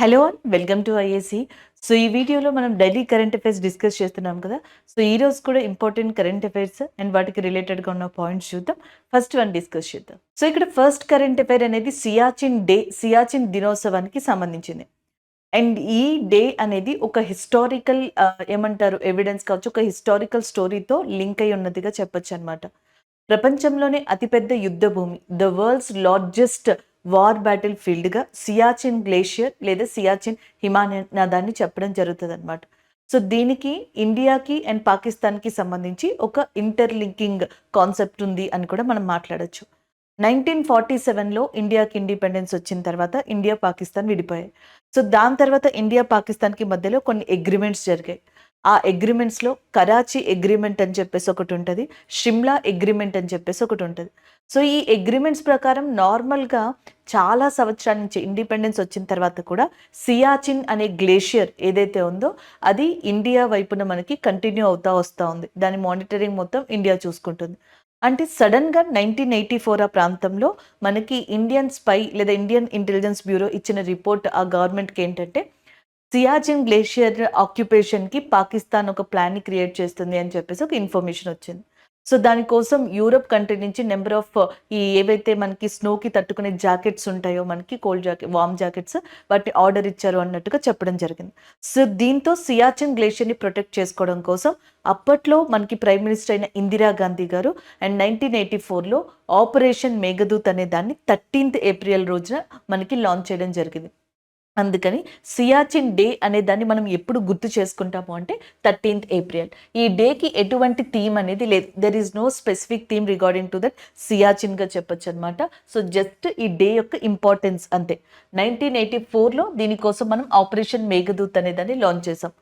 Hello and welcome to IAC. So ఈ వీడియోలో మనం డైలీ కరెంట్ అఫైర్స్ డిస్కస్ చేస్తున్నాం కదా. సో ఈ రోజు కూడా ఇంపార్టెంట్ కరెంట్ అఫైర్స్ అండ్ వాటికి రిలేటెడ్గా ఉన్న పాయింట్స్ చూద్దాం. ఫస్ట్ వన్ డిస్కస్ చేద్దాం. సో ఇక్కడ ఫస్ట్ కరెంట్ అఫైర్ అనేది సియాచిన్ దినోత్సవానికి సంబంధించింది. అండ్ ఈ డే అనేది ఒక హిస్టారికల్ ఏమంటారు ఎవిడెన్స్ కావచ్చు, ఒక హిస్టారికల్ స్టోరీతో లింక్ అయి ఉన్నదిగా చెప్పొచ్చు అనమాట. ప్రపంచంలోనే అతిపెద్ద యుద్ధ భూమి, the world's largest war battle ఫీల్డ్గా సియాచిన్ గ్లేషియర్ లేదా సియాచిన్ హిమానదాన్ని చెప్పడం జరుగుతుంది అనమాట. సో దీనికి ఇండియాకి అండ్ పాకిస్తాన్కి సంబంధించి ఒక ఇంటర్లింకింగ్ కాన్సెప్ట్ ఉంది అని కూడా మనం మాట్లాడచ్చు. 1947లో ఇండియాకి ఇండిపెండెన్స్ వచ్చిన తర్వాత ఇండియా పాకిస్తాన్ విడిపోయాయి. సో దాని తర్వాత ఇండియా పాకిస్తాన్కి మధ్యలో కొన్ని అగ్రిమెంట్స్ జరిగాయి. ఆ అగ్రిమెంట్స్లో కరాచీ అగ్రిమెంట్ అని చెప్పేసి ఒకటి ఉంటుంది, షిమ్లా అగ్రిమెంట్ అని చెప్పేసి ఒకటి ఉంటుంది. సో ఈ అగ్రిమెంట్స్ ప్రకారం నార్మల్గా చాలా సంవత్సరాల నుంచి ఇండిపెండెన్స్ వచ్చిన తర్వాత కూడా సియాచిన్ అనే గ్లేషియర్ ఏదైతే ఉందో అది ఇండియా వైపున మనకి కంటిన్యూ అవుతా వస్తూ ఉంది. దాని మానిటరింగ్ మొత్తం ఇండియా చూసుకుంటుంది. అంటే సడన్గా 1984 ఆ ప్రాంతంలో మనకి ఇండియన్ స్పై లేదా ఇండియన్ ఇంటెలిజెన్స్ బ్యూరో ఇచ్చిన రిపోర్ట్ ఆ గవర్నమెంట్కి ఏంటంటే సియాచిన్ గ్లేషియర్ ఆక్యుపేషన్కి పాకిస్తాన్ ఒక ప్లాన్ని క్రియేట్ చేస్తుంది అని చెప్పేసి ఒక ఇన్ఫర్మేషన్ వచ్చింది. సో దానికోసం యూరోప్ కంట్రీ నుంచి నెంబర్ ఆఫ్ ఈ ఏవైతే మనకి స్నోకి తట్టుకునే జాకెట్స్ ఉంటాయో, మనకి కోల్డ్ జాకెట్, వార్మ్ జాకెట్స్, వాటిని ఆర్డర్ ఇచ్చారు అన్నట్టుగా చెప్పడం జరిగింది. సో దీంతో సియాచిన్ గ్లేషియర్ని ప్రొటెక్ట్ చేసుకోవడం కోసం అప్పట్లో మనకి ప్రైమ్ మినిస్టర్ అయిన ఇందిరాగాంధీ గారు అండ్ 1984లో ఆపరేషన్ మేఘదూత్ అనే దాన్ని 13th ఏప్రిల్ రోజున మనకి లాంచ్ చేయడం జరిగింది. అందుకని సియాచిన్ డే అనే దాన్ని మనం ఎప్పుడు గుర్తు చేసుకుంటాము అంటే 13th ఏప్రిల్. ఈ డేకి ఎటువంటి థీమ్ అనేది లేదు. There is no specific theme regarding to that సియాచిన్గా చెప్పొచ్చు అనమాట. సో జస్ట్ ఈ డే యొక్క ఇంపార్టెన్స్ అంతే. 1984లో దీనికోసం మనం ఆపరేషన్ మేఘదూత్ అనే దాన్ని లాంచ్ చేసాం.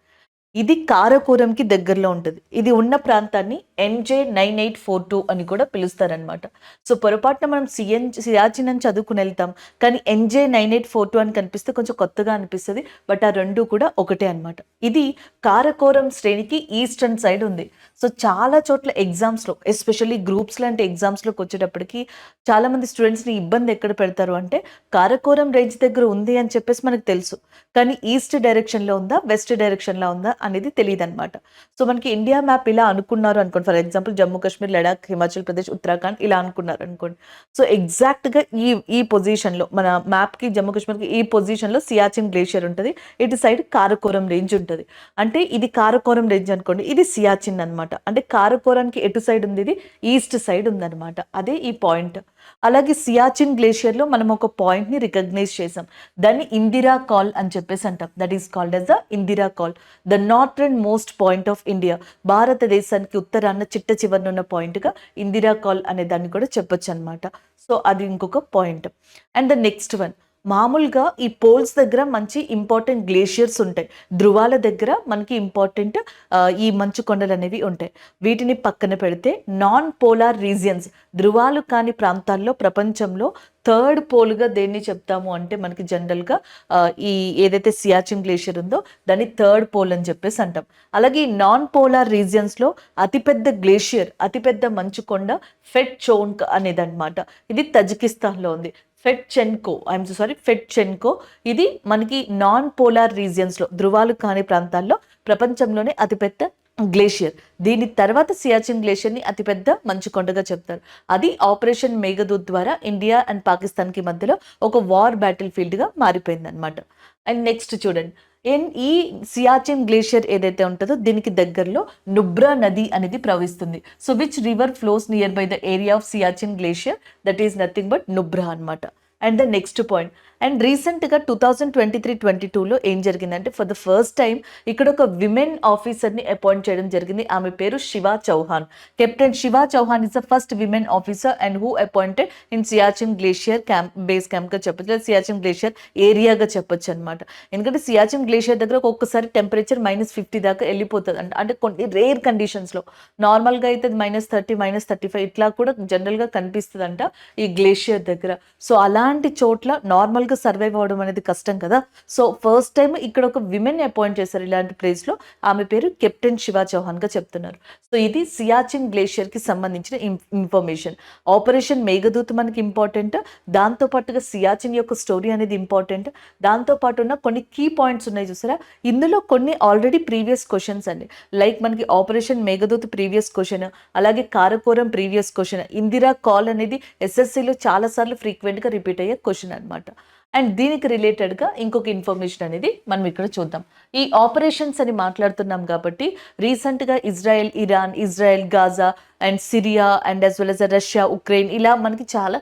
ఇది కారకోరంకి దగ్గరలో ఉంటుంది. ఇది ఉన్న ప్రాంతాన్ని NJ9842 అని కూడా పిలుస్తారనమాట. సో పొరపాటున మనం సియాచిన్ అని చదువుకుని వెళ్తాం, కానీ NJ9842 అని కనిపిస్తే కొంచెం కొత్తగా అనిపిస్తుంది. బట్ ఆ రెండు కూడా ఒకటే అనమాట. ఇది కారకోరం శ్రేణికి ఈస్టర్న్ సైడ్ ఉంది. సో చాలా చోట్ల ఎగ్జామ్స్లో, ఎస్పెషల్లీ గ్రూప్స్ లాంటి ఎగ్జామ్స్లోకి వచ్చేటప్పటికి చాలామంది స్టూడెంట్స్ని ఇబ్బంది ఎక్కడ పెడతారు అంటే కారకోరం రేంజ్ దగ్గర ఉంది అని చెప్పేసి మనకు తెలుసు, కానీ ఈస్ట్ డైరెక్షన్లో ఉందా, వెస్ట్ డైరెక్షన్లో ఉందా అనేది తెలియదు అనమాట. సో మనకి ఇండియా మ్యాప్ ఇలా అనుకున్నారు అనుకోండి, ఫర్ ఎగ్జాంపుల్ జమ్మూ కాశ్మీర్, లడాక్, హిమాచల్ ప్రదేశ్, ఉత్తరాఖండ్ ఇలా అనుకున్నారు అనుకోండి. సో ఎగ్జాక్ట్గా ఈ పొజిషన్లో మన మ్యాప్కి, జమ్మూ కాశ్మీర్కి ఈ పొజిషన్లో సియాచిన్ గ్లేషియర్ ఉంటుంది. ఇటు సైడ్ కారకోరం రేంజ్ ఉంటుంది. అంటే ఇది కారకోరం రేంజ్ అనుకోండి, ఇది సియాచిన్ అనమాట. అంటే కారకోరానికి ఎటు సైడ్ ఉంది, ఇది ఈస్ట్ సైడ్ ఉందన్నమాట. అదే ఈ పాయింట్. అలాగే సియాచిన్ గ్లేషియర్లో మనం ఒక పాయింట్ని రికగ్నైజ్ చేసాం. దాన్ని ఇందిరా కాల్ అని చెప్పేసి అంటాం. That is called as the Indira call, the northern most point of India. భారతదేశానికి ఉత్తరాన చిట్ట చివరన ఉన్న పాయింట్గా ఇందిరా కాల్ అనే దాన్ని కూడా చెప్పొచ్చు అనమాట. సో అది ఇంకొక point. And the next one, మామూలుగా ఈ పోల్స్ దగ్గర మంచి ఇంపార్టెంట్ గ్లేషియర్స్ ఉంటాయి. ధృవాల దగ్గర మనకి ఇంపార్టెంట్ ఈ మంచు కొండలు అనేవి ఉంటాయి. వీటిని పక్కన పెడితే నాన్ పోలార్ రీజియన్స్, ధృవాలు కాని ప్రాంతాల్లో ప్రపంచంలో థర్డ్ పోల్గా దేన్ని చెప్తాము అంటే మనకి జనరల్గా ఈ ఏదైతే సియాచిన్ గ్లేషియర్ ఉందో దాన్ని థర్డ్ పోల్ అని చెప్పేసి అంటాం. అలాగే ఈ నాన్ పోలార్ రీజియన్స్లో అతిపెద్ద గ్లేషియర్, అతిపెద్ద మంచు కొండ ఫెట్చోన్క్ అనేది అనమాట. ఇది తజికిస్తాన్లో ఉంది. ఫెట్చెన్కో ఇది మనకి నాన్ పోలార్ రీజియన్స్లో, ధృవాలు కాని ప్రాంతాల్లో ప్రపంచంలోనే అతిపెద్ద గ్లేషియర్. దీని తర్వాత సియాచిన్ గ్లేషియర్ని అతిపెద్ద మంచు కొండగా చెప్తారు. అది ఆపరేషన్ మేఘదూత్ ద్వారా ఇండియా అండ్ పాకిస్తాన్కి మధ్యలో ఒక వార్ బ్యాటిల్ ఫీల్డ్గా మారిపోయింది అనమాట. అండ్ నెక్స్ట్ చూడండి, ఈ సియాచిన్ గ్లేషియర్ ఏదైతే ఉంటుందో దీనికి దగ్గరలో నుబ్రా నది అనేది ప్రవహిస్తుంది. So which river flows near by the area of Siachen glacier, that is nothing but Nubra అనమాట. And the next point, and రీసెంట్గా 2023-22లో ఏం జరిగిందంటే ఫర్ ద ఫస్ట్ టైం ఇక్కడ ఒక విమెన్ ఆఫీసర్ని అపాయింట్ చేయడం జరిగింది. ఆమె పేరు Shiva Chauhan. Captain Shiva Chauhan is the first women officer and who appointed in Siachen glacier base క్యాంప్గా చెప్పచ్చు, లేదా సియాచిన్ గ్లేషియర్ ఏరియాగా చెప్పొచ్చు అనమాట. ఎందుకంటే సియాచిన్ గ్లేషియర్ దగ్గర ఒక్కొక్కసారి టెంపరేచర్ -50 దాకా వెళ్ళిపోతుంది అంట. అంటే కొన్ని రేర్ కండిషన్స్లో, నార్మల్గా అయితే -30, -35 ఇట్లా కూడా జనరల్గా కనిపిస్తుంది అంట ఈ గ్లేషియర్ దగ్గర. సో అలాంటి చోట్ల నార్మల్ మామూలుగా సర్వైవ్ అవ్వడం అనేది కష్టం కదా. సో ఫస్ట్ టైం ఇక్కడ ఒక విమెన్ అపాయింట్ చేశారు ఇలాంటి ప్లేస్లో. ఆమె పేరు కెప్టెన్ శివా చౌహాన్గా చెప్తున్నారు. సో ఇది సియాచిన్ గ్లేషియర్కి సంబంధించిన ఇన్ఫర్మేషన్. ఆపరేషన్ మేఘదూత్ మనకి ఇంపార్టెంట్, దాంతోపాటుగా సియాచిన్ యొక్క స్టోరీ అనేది ఇంపార్టెంట్, దాంతోపాటు ఉన్న కొన్ని కీ పాయింట్స్ ఉన్నాయి చూసారా. ఇందులో కొన్ని ఆల్రెడీ ప్రీవియస్ క్వశ్చన్స్ అండి. లైక్ మనకి ఆపరేషన్ మేఘదూత్ ప్రీవియస్ క్వశ్చన్, అలాగే Karakoram previous question, Indira call అనేది ఎస్ఎస్సిలో చాలాసార్లు ఫ్రీక్వెంట్గా రిపీట్ అయ్యే క్వశ్చన్ అనమాట. అండ్ దీనికి రిలేటెడ్గా ఇంకొక ఇన్ఫర్మేషన్ అనేది మనం ఇక్కడ చూద్దాం. ఈ ఆపరేషన్స్ అని మాట్లాడుతున్నాం కాబట్టి రీసెంట్గా Israel Iran, Israel Gaza and Syria and as well as Russia Ukraine ఇలా మనకి చాలా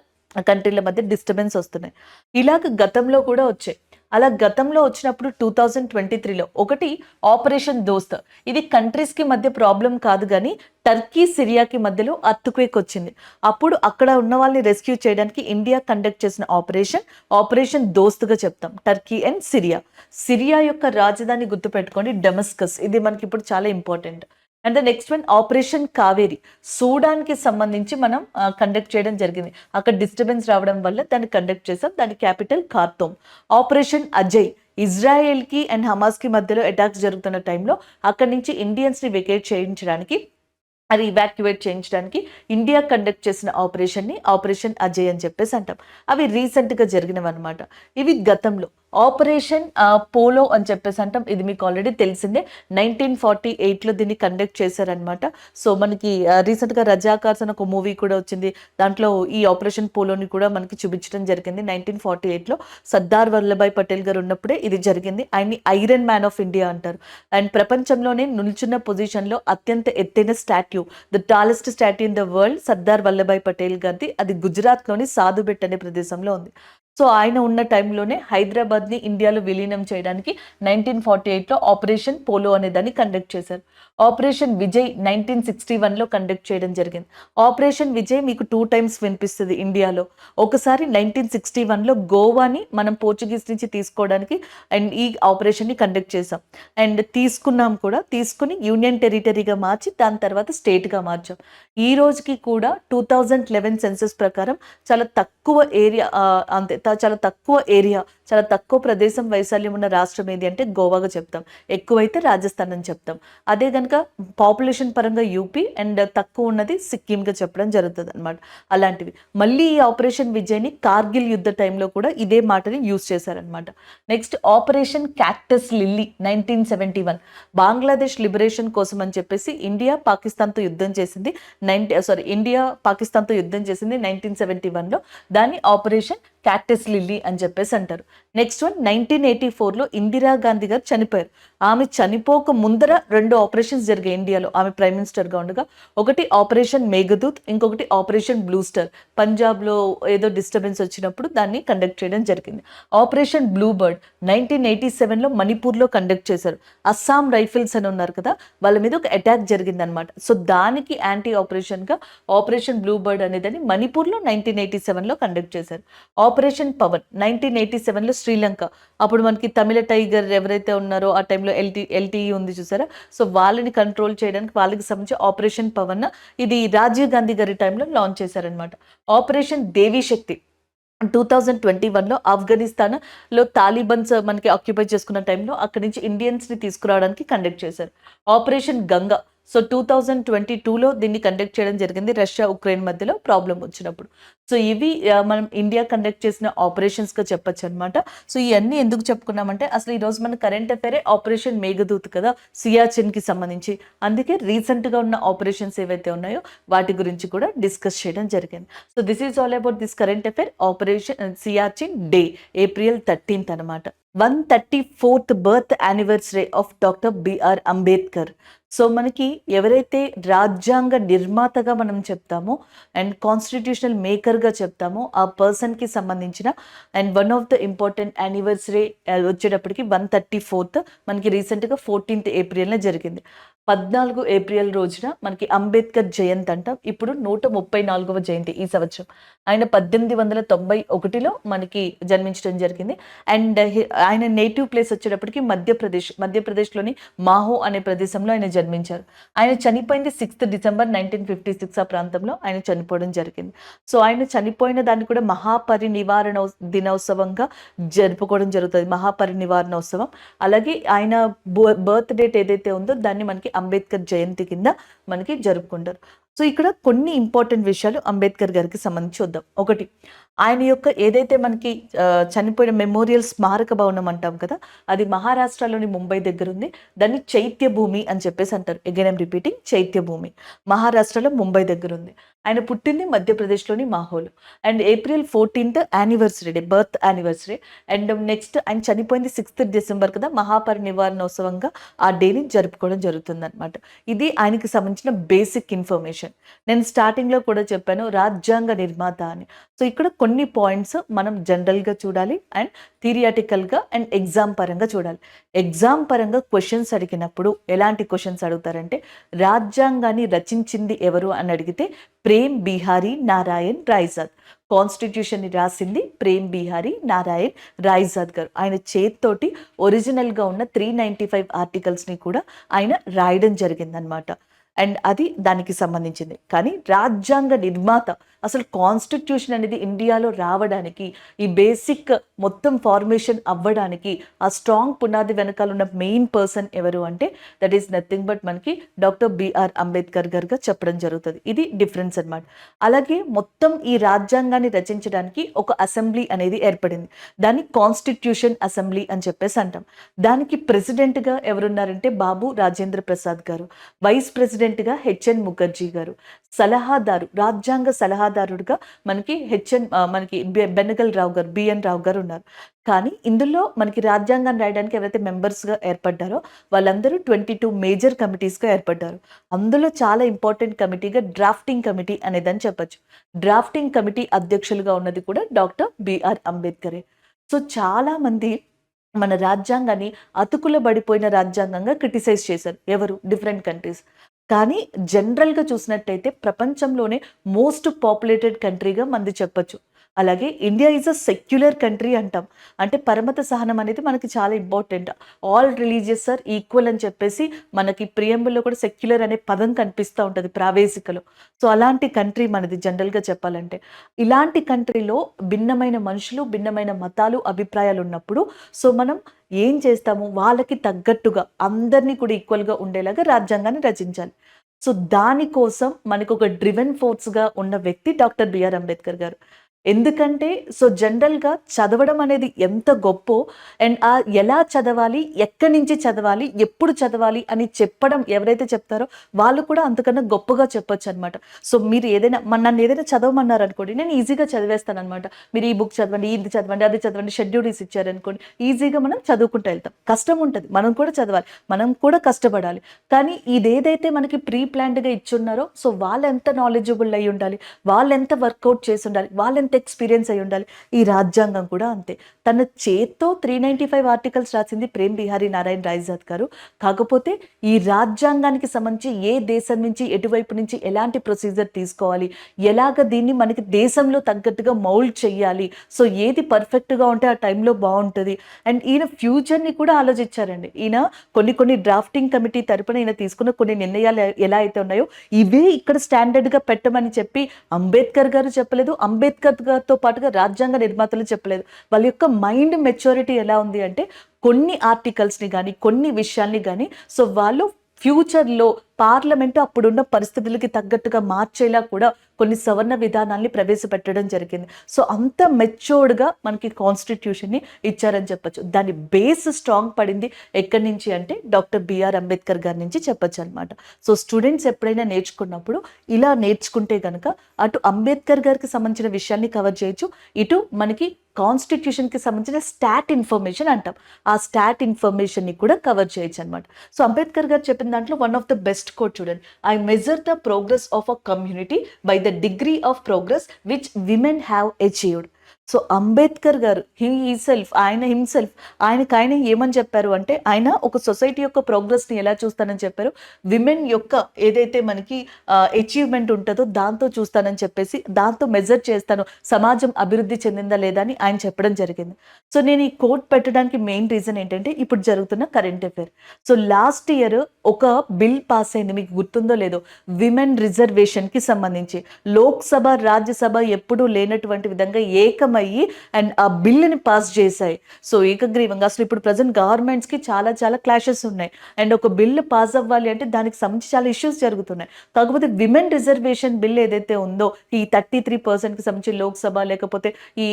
కంట్రీల మధ్య డిస్టర్బెన్స్ వస్తున్నాయి. ఇలాగ గతంలో కూడా వచ్చాయి. అలా గతంలో వచ్చినప్పుడు 2023లో ఒకటి ఆపరేషన్ దోస్త్, ఇది కంట్రీస్కి మధ్య ప్రాబ్లం కాదు కానీ టర్కీ సిరియాకి మధ్యలో అర్త్క్వేక్ వచ్చింది. అప్పుడు అక్కడ ఉన్న వాళ్ళని రెస్క్యూ చేయడానికి ఇండియా కండక్ట్ చేసిన ఆపరేషన్ దోస్త్గా చెప్తాం. టర్కీ అండ్ సిరియా యొక్క రాజధాని గుర్తుపెట్టుకోండి డెమస్కస్. ఇది మనకి ఇప్పుడు చాలా important. And the next one operation Kaveri, సూడాన్కి సంబంధించి మనం కండక్ట్ చేయడం జరిగింది. అక్కడ డిస్టర్బెన్స్ రావడం వల్ల దాన్ని కండక్ట్ చేసాం. దాని క్యాపిటల్ ఖార్తూమ్. ఆపరేషన్ అజయ్, ఇజ్రాయెల్కి అండ్ హమాస్కి మధ్యలో అటాక్స్ జరుగుతున్న టైంలో అక్కడి నుంచి ఇండియన్స్ని వెకేట్ చేయించడానికి, అది ఇవాక్యువేట్ చేయించడానికి ఇండియా కండక్ట్ చేసిన ఆపరేషన్ని ఆపరేషన్ అజయ్ అని చెప్పేసి అంటాం. అవి రీసెంట్గా జరిగినవి అనమాట. ఇవి గతంలో. ఆపరేషన్ పోలో అని చెప్పేసి అంటాం. ఇది మీకు ఆల్రెడీ తెలిసిందే. 1948లో దీన్ని కండక్ట్ చేశారనమాట. సో మనకి రీసెంట్గా రజాకార్స్ అని ఒక మూవీ కూడా వచ్చింది. దాంట్లో ఈ ఆపరేషన్ పోలోని కూడా మనకి చూపించడం జరిగింది. 1948లో సర్దార్ వల్లభాయ్ పటేల్ గారు ఉన్నప్పుడే ఇది జరిగింది. ఆయన్ని ఐరన్ మ్యాన్ ఆఫ్ ఇండియా అంటారు. అండ్ ప్రపంచంలోనే నిల్చున్న పొజిషన్లో అత్యంత ఎత్తైన statue, the tallest statue in the world Sardar Vallabhbhai Patel గారిది. అది గుజరాత్లోని సాధుబెట్ అనే ప్రదేశంలో ఉంది. సో ఆయన ఉన్న టైంలోనే హైదరాబాద్ని ఇండియాలో విలీనం చేయడానికి 1948లో ఆపరేషన్ పోలో అనే దాన్ని కండక్ట్ చేశారు. ఆపరేషన్ విజయ్ 1961లో కండక్ట్ చేయడం జరిగింది. ఆపరేషన్ విజయ్ మీకు 2 times వినిపిస్తుంది ఇండియాలో. ఒకసారి 1961లో గోవాని మనం పోర్చుగీస్ నుంచి తీసుకోవడానికి అండ్ ఈ ఆపరేషన్ని కండక్ట్ చేసాం. అండ్ తీసుకున్నాం కూడా. తీసుకుని యూనియన్ టెరిటరీగా మార్చి దాని తర్వాత స్టేట్గా మార్చాం. ఈ రోజుకి కూడా 2011 సెన్సస్ ప్రకారం చాలా తక్కువ ఏరియా, చాలా తక్కువ ప్రదేశం వైశాల్యం ఉన్న రాష్ట్రం ఏది అంటే గోవాగా చెప్తాం. ఎక్కువైతే రాజస్థాన్ అని చెప్తాం. అదే కనుక పాపులేషన్ పరంగా యూపీ అండ్ తక్కువ ఉన్నది సిక్కింగా చెప్పడం జరుగుతుంది అనమాట. అలాంటివి. మళ్ళీ ఈ ఆపరేషన్ విజయ్ని కార్గిల్ యుద్ధ టైంలో కూడా ఇదే మాటని యూజ్ చేశారనమాట. Next operation cactus lily 1971, Bangladesh liberation కోసం అని చెప్పేసి ఇండియా పాకిస్తాన్తో యుద్ధం చేసింది. 1971లో. దాన్ని ఆపరేషన్ క్యాక్టస్ లిల్లీ అని చెప్పేసి అంటారు. నెక్స్ట్ వన్ 1984లో ఇందిరా గాంధీ గారు చనిపోయారు. ఆమె చనిపోక ముందర 2 ఆపరేషన్స్ జరిగాయి ఇండియాలో ఆమె ప్రైమ్ మినిస్టర్గా ఉండగా. ఒకటి ఆపరేషన్ మేఘదూత్, ఇంకొకటి ఆపరేషన్ బ్లూ స్టార్. పంజాబ్లో ఏదో డిస్టర్బెన్స్ వచ్చినప్పుడు దాన్ని కండక్ట్ చేయడం జరిగింది. ఆపరేషన్ బ్లూ బర్డ్ 1987లో మణిపూర్లో కండక్ట్ చేశారు. అస్సాం రైఫిల్స్ అని ఉన్నారు కదా, వాళ్ళ మీద ఒక అటాక్ జరిగిందనమాట. సో దానికి యాంటీ ఆపరేషన్గా ఆపరేషన్ బ్లూ బర్డ్ అనేదని మణిపూర్లో 1987లో కండక్ట్ చేశారు. ఆపరేషన్ పవన్ 1987లో శ్రీలంక. అప్పుడు మనకి తమిళ టైగర్ ఎవరైతే ఉన్నారో ఆ టైంలో ఎల్టీఈ ఉంది చూసారా. సో వాళ్ళని కంట్రోల్ చేయడానికి వాళ్ళకి సంబంధించి ఆపరేషన్ పవన్, ఇది రాజీవ్ గాంధీ గారి టైంలో లాంచ్ చేశారనమాట. ఆపరేషన్ దేవీ శక్తి 2021లో ఆఫ్ఘనిస్తాన్లో తాలిబన్స్ మనకి ఆక్యుపై చేసుకున్న టైంలో అక్కడి నుంచి ఇండియన్స్ని తీసుకురావడానికి కండక్ట్ చేశారు. ఆపరేషన్ గంగా. సో 2022లో దీన్ని కండక్ట్ చేయడం జరిగింది రష్యా ఉక్రెయిన్ మధ్యలో ప్రాబ్లం వచ్చినప్పుడు. సో ఇవి మనం ఇండియా కండక్ట్ చేసిన ఆపరేషన్స్గా చెప్పచ్చు అనమాట. సో ఇవన్నీ ఎందుకు చెప్పుకున్నామంటే అసలు ఈరోజు మన కరెంట్ అఫైరే ఆపరేషన్ మేఘదూత్ కదా, సియాచిన్కి సంబంధించి. అందుకే రీసెంట్గా ఉన్న ఆపరేషన్స్ ఏవైతే ఉన్నాయో వాటి గురించి కూడా డిస్కస్ చేయడం జరిగింది. So this is all about this current affair operation Siachen day, April 13th అనమాట. 134th birth anniversary of doctor BR Ambedkar. So మనకి ఎవరైతే రాజ్యాంగ నిర్మాతగా మనం చెప్తామో అండ్ కాన్స్టిట్యూషనల్ మేకర్గా చెప్తామో ఆ పర్సన్కి సంబంధించిన and one of the important anniversary వచ్చేటప్పటికి 134th మనకి రీసెంట్గా 14th April జరిగింది. 14 April రోజున మనకి అంబేద్కర్ జయంతి అంటాం. ఇప్పుడు 134వ జయంతి ఈ సంవత్సరం. ఆయన 1891లో మనకి జన్మించడం జరిగింది. అండ్ ఆయన నేటివ్ ప్లేస్ వచ్చేటప్పటికి మధ్యప్రదేశ్లోని మాహో అనే ప్రదేశంలో ఆయన జన్మించారు. ఆయన చనిపోయింది 6th డిసెంబర్ 1956 ఆ ప్రాంతంలో ఆయన చనిపోవడం జరిగింది. సో ఆయన చనిపోయిన దాన్ని కూడా మహాపరినివారణ దినోత్సవంగా జరుపుకోవడం జరుగుతుంది, మహాపరినివారణోత్సవం. అలాగే ఆయన బర్త్ డేట్ ఏదైతే ఉందో దాన్ని మనకి అంబేద్కర్ జయంతి కింద మనకి జరుపుకుంటారు. సో ఇక్కడ కొన్ని ఇంపార్టెంట్ విషయాలు అంబేద్కర్ గారికి సంబంధించి చూద్దాం. ఒకటి, ఆయన యొక్క ఏదైతే మనకి చనిపోయిన మెమోరియల్ స్మారక భవనం అంటాం కదా, అది మహారాష్ట్రలోని ముంబై దగ్గర ఉంది. దాన్ని చైత్య భూమి అని చెప్పేసి అంటారు. అగైన్ ఐమ్ రిపీటింగ్, చైత్య భూమి మహారాష్ట్రలో ముంబై దగ్గర ఉంది. ఆయన పుట్టింది మధ్యప్రదేశ్లోని మాహోలో. And April 14th anniversary day, birth anniversary. And next ఆయన చనిపోయింది 6th డిసెంబర్ కదా, మహాపరినివారణోత్సవంగా ఆ డేని జరుపుకోవడం జరుగుతుంది అనమాట. ఇది ఆయనకి సంబంధించిన బేసిక్ ఇన్ఫర్మేషన్. నేను స్టార్టింగ్లో కూడా చెప్పాను రాజ్యాంగ నిర్మాత అని. సో ఇక్కడ కొన్ని పాయింట్స్ మనం జనరల్గా చూడాలి అండ్ థియరిటికల్గా అండ్ ఎగ్జామ్ పరంగా చూడాలి. ఎగ్జామ్ పరంగా క్వశ్చన్స్ అడిగినప్పుడు ఎలాంటి క్వశ్చన్స్ అడుగుతారంటే, రాజ్యాంగాన్ని రచించింది ఎవరు అని అడిగితే ప్రేమ్ బిహారీ నారాయణ్ రాయ్జాద్. కాన్స్టిట్యూషన్ని రాసింది ప్రేమ్ బిహారీ నారాయణ్ రాయ్జాద్ గారు. ఆయన చేత్తోటి ఒరిజినల్గా ఉన్న 395 ఆర్టికల్స్ని కూడా ఆయన రాయడం జరిగిందనమాట. అండ్ అది దానికి సంబంధించింది. కానీ రాజ్యాంగ నిర్మాత, అసలు కాన్స్టిట్యూషన్ అనేది ఇండియాలో రావడానికి, ఈ బేసిక్ మొత్తం ఫార్మేషన్ అవ్వడానికి ఆ స్ట్రాంగ్ పునాది వెనకాల ఉన్న మెయిన్ పర్సన్ ఎవరు అంటే దట్ ఈస్ నథింగ్ బట్ మనకి డాక్టర్ బిఆర్ అంబేద్కర్ గారుగా చెప్పడం జరుగుతుంది. ఇది డిఫరెన్స్ అనమాట. అలాగే మొత్తం ఈ రాజ్యాంగాన్ని రచించడానికి ఒక అసెంబ్లీ అనేది ఏర్పడింది. దాన్ని కాన్స్టిట్యూషన్ అసెంబ్లీ అని చెప్పేసి అంటాం. దానికి ప్రెసిడెంట్గా ఎవరున్నారంటే బాబు రాజేంద్ర ప్రసాద్ గారు, వైస్ ప్రెసిడెంట్గా హెచ్ఎన్ ముఖర్జీ గారు, సలహాదారు, రాజ్యాంగ సలహాదారుడిగా మనకి బెనగల్ రావు గారు, బిఎన్ రావు గారు ఉన్నారు. కానీ ఇందులో మనకి రాజ్యాంగాన్ని రాయడానికి ఎవరైతే మెంబర్స్గా ఏర్పడ్డారో వాళ్ళందరూ 22 మేజర్ కమిటీస్గా ఏర్పడ్డారు. అందులో చాలా ఇంపార్టెంట్ కమిటీగా డ్రాఫ్టింగ్ కమిటీ అనేదని చెప్పచ్చు. డ్రాఫ్టింగ్ కమిటీ అధ్యక్షులుగా ఉన్నది కూడా డాక్టర్ బిఆర్ అంబేద్కరే. సో చాలా మంది మన రాజ్యాంగాన్ని అతుకుల బడిపోయిన రాజ్యాంగంగా క్రిటిసైజ్ చేశారు. ఎవరు? Different countries. కానీ జనరల్గా చూసినట్టయితే ప్రపంచంలోనే మోస్ట్ పాపులేటెడ్ కంట్రీగా మనది చెప్పచ్చు. అలాగే India is a secular country అంటాం. అంటే పరమత సహనం అనేది మనకి చాలా important. All religious are equal అని చెప్పేసి మనకి ప్రియంబుల్లో కూడా సెక్యులర్ అనే పదం కనిపిస్తూ ఉంటుంది ప్రావేశికలో. సో అలాంటి కంట్రీ మనది జనరల్గా చెప్పాలంటే. ఇలాంటి కంట్రీలో భిన్నమైన మనుషులు, భిన్నమైన మతాలు, అభిప్రాయాలు ఉన్నప్పుడు సో మనం ఏం చేస్తాము, వాళ్ళకి తగ్గట్టుగా అందరినీ కూడా ఈక్వల్గా ఉండేలాగా రాజ్యాంగాన్ని రచించాలి. సో దానికోసం మనకు ఒక డ్రివెన్ ఫోర్స్గా ఉన్న వ్యక్తి డాక్టర్ బిఆర్ అంబేద్కర్ గారు. ఎందుకంటే సో జనరల్గా చదవడం అనేది ఎంత గొప్పో అండ్ ఎలా చదవాలి, ఎక్కడి నుంచి చదవాలి, ఎప్పుడు చదవాలి అని చెప్పడం ఎవరైతే చెప్తారో వాళ్ళు కూడా అంతకన్నా గొప్పగా చెప్పొచ్చు అనమాట. సో మీరు నన్ను ఏదైనా చదవమన్నారు అనుకోండి, నేను ఈజీగా చదివేస్తాను అనమాట. మీరు ఈ బుక్ చదవండి, ఇది చదవండి, అది చదవండి, షెడ్యూల్స్ ఇచ్చారనుకోండి, ఈజీగా మనం చదువుకుంటూ వెళ్తాం. కష్టం ఉంటుంది, మనం కూడా చదవాలి, మనం కూడా కష్టపడాలి. కానీ ఇదేదైతే మనకి ప్రీ ప్లాన్డ్గా ఇచ్చున్నారో సో వాళ్ళు ఎంత నాలెడ్జబుల్ అయి ఉండాలి, వాళ్ళు ఎంత వర్కౌట్ చేసి ఉండాలి, వాళ్ళు ఎంత ఎక్స్పీరియన్స్ అయి ఉండాలి. ఈ రాజ్యాంగం కూడా అంతే. తన చేత్తో 395 ఆర్టికల్స్ రాసింది ప్రేమ్ బిహారీ నారాయణ్ రాయ్జాద్ గారు. కాకపోతే ఈ రాజ్యాంగానికి సంబంధించి ఏ దేశం నుంచి ఎటువైపు నుంచి ఎలాంటి ప్రొసీజర్ తీసుకోవాలి, ఎలాగ దీన్ని మనకి దేశంలో తగ్గట్టుగా మౌల్డ్ చెయ్యాలి, సో ఏది పర్ఫెక్ట్గా ఉంటే ఆ టైంలో బాగుంటుంది. అండ్ ఈయన ఫ్యూచర్ని కూడా ఆలోచించారండి. ఈయన కొన్ని డ్రాఫ్టింగ్ కమిటీ తరపున ఈయన తీసుకున్న కొన్ని నిర్ణయాలు ఎలా అయితే ఉన్నాయో ఇవే ఇక్కడ స్టాండర్డ్గా పెట్టమని చెప్పి అంబేద్కర్ గారు చెప్పలేదు, అంబేద్కర్ గారితో పాటుగా రాజ్యాంగ నిర్మాతలు చెప్పలేదు. వాళ్ళ యొక్క మైండ్ మెచ్యూరిటీ ఎలా ఉంది అంటే కొన్ని ఆర్టికల్స్ని కానీ కొన్ని విషయాల్ని కానీ సో వాళ్ళు ఫ్యూచర్లో పార్లమెంటు అప్పుడున్న పరిస్థితులకి తగ్గట్టుగా మార్చేలా కూడా కొన్ని సవర్ణ విధానాల్ని ప్రవేశపెట్టడం జరిగింది. సో అంత మెచ్యూర్డ్గా మనకి కాన్స్టిట్యూషన్ని ఇచ్చారని చెప్పచ్చు. దాని బేస్ స్ట్రాంగ్ పడింది ఎక్కడి నుంచి అంటే డాక్టర్ బిఆర్ అంబేద్కర్ గారి నుంచి చెప్పచ్చు అనమాట. సో స్టూడెంట్స్ ఎప్పుడైనా నేర్చుకున్నప్పుడు ఇలా నేర్చుకుంటే కనుక అటు అంబేద్కర్ గారికి సంబంధించిన విషయాన్ని కవర్ చేయొచ్చు, ఇటు మనకి కాన్స్టిట్యూషన్కి సంబంధించిన స్టాట్ ఇన్ఫర్మేషన్ అంటాం, ఆ స్టాట్ ఇన్ఫర్మేషన్ని కూడా కవర్ చేయొచ్చు అనమాట. సో అంబేద్కర్ గారు చెప్పిన దాంట్లో one of the best quote చూడండి, I measure the progress of a community by the degree of progress which women have achieved. So Ambedkar garu ఆయన హిమ్సెల్ఫ్ ఆయన ఏమని చెప్పారు అంటే, ఆయన ఒక సొసైటీ యొక్క ప్రోగ్రెస్ని ఎలా చూస్తానని చెప్పారు, విమెన్ యొక్క ఏదైతే మనకి అచీవ్మెంట్ ఉంటుందో దాంతో చూస్తానని చెప్పేసి, దాంతో మెజర్ చేస్తాను సమాజం అభివృద్ధి చెందిందా లేదా అని ఆయన చెప్పడం జరిగింది. సో నేను ఈ కోట్ పెట్టడానికి మెయిన్ రీజన్ ఏంటంటే, ఇప్పుడు జరుగుతున్న current affair. So last year ఒక బిల్ పాస్ అయింది, మీకు గుర్తుందో లేదో, విమెన్ రిజర్వేషన్కి సంబంధించి. లోక్సభ రాజ్యసభ ఎప్పుడూ లేనటువంటి విధంగా ఏకమయ్యి అండ్ ఆ బిల్లుని పాస్ చేశాయి. సో ఏకగ్రీవంగా. అసలు ఇప్పుడు ప్రజెంట్ గవర్నమెంట్స్కి చాలా చాలా క్లాషెస్ ఉన్నాయి. అండ్ ఒక బిల్లు పాస్ అవ్వాలి అంటే దానికి సంబంధించి చాలా ఇష్యూస్ జరుగుతున్నాయి. కాకపోతే విమెన్ రిజర్వేషన్ బిల్ ఏదైతే ఉందో, ఈ 33%కి సంబంధించి లోక్సభ లేకపోతే ఈ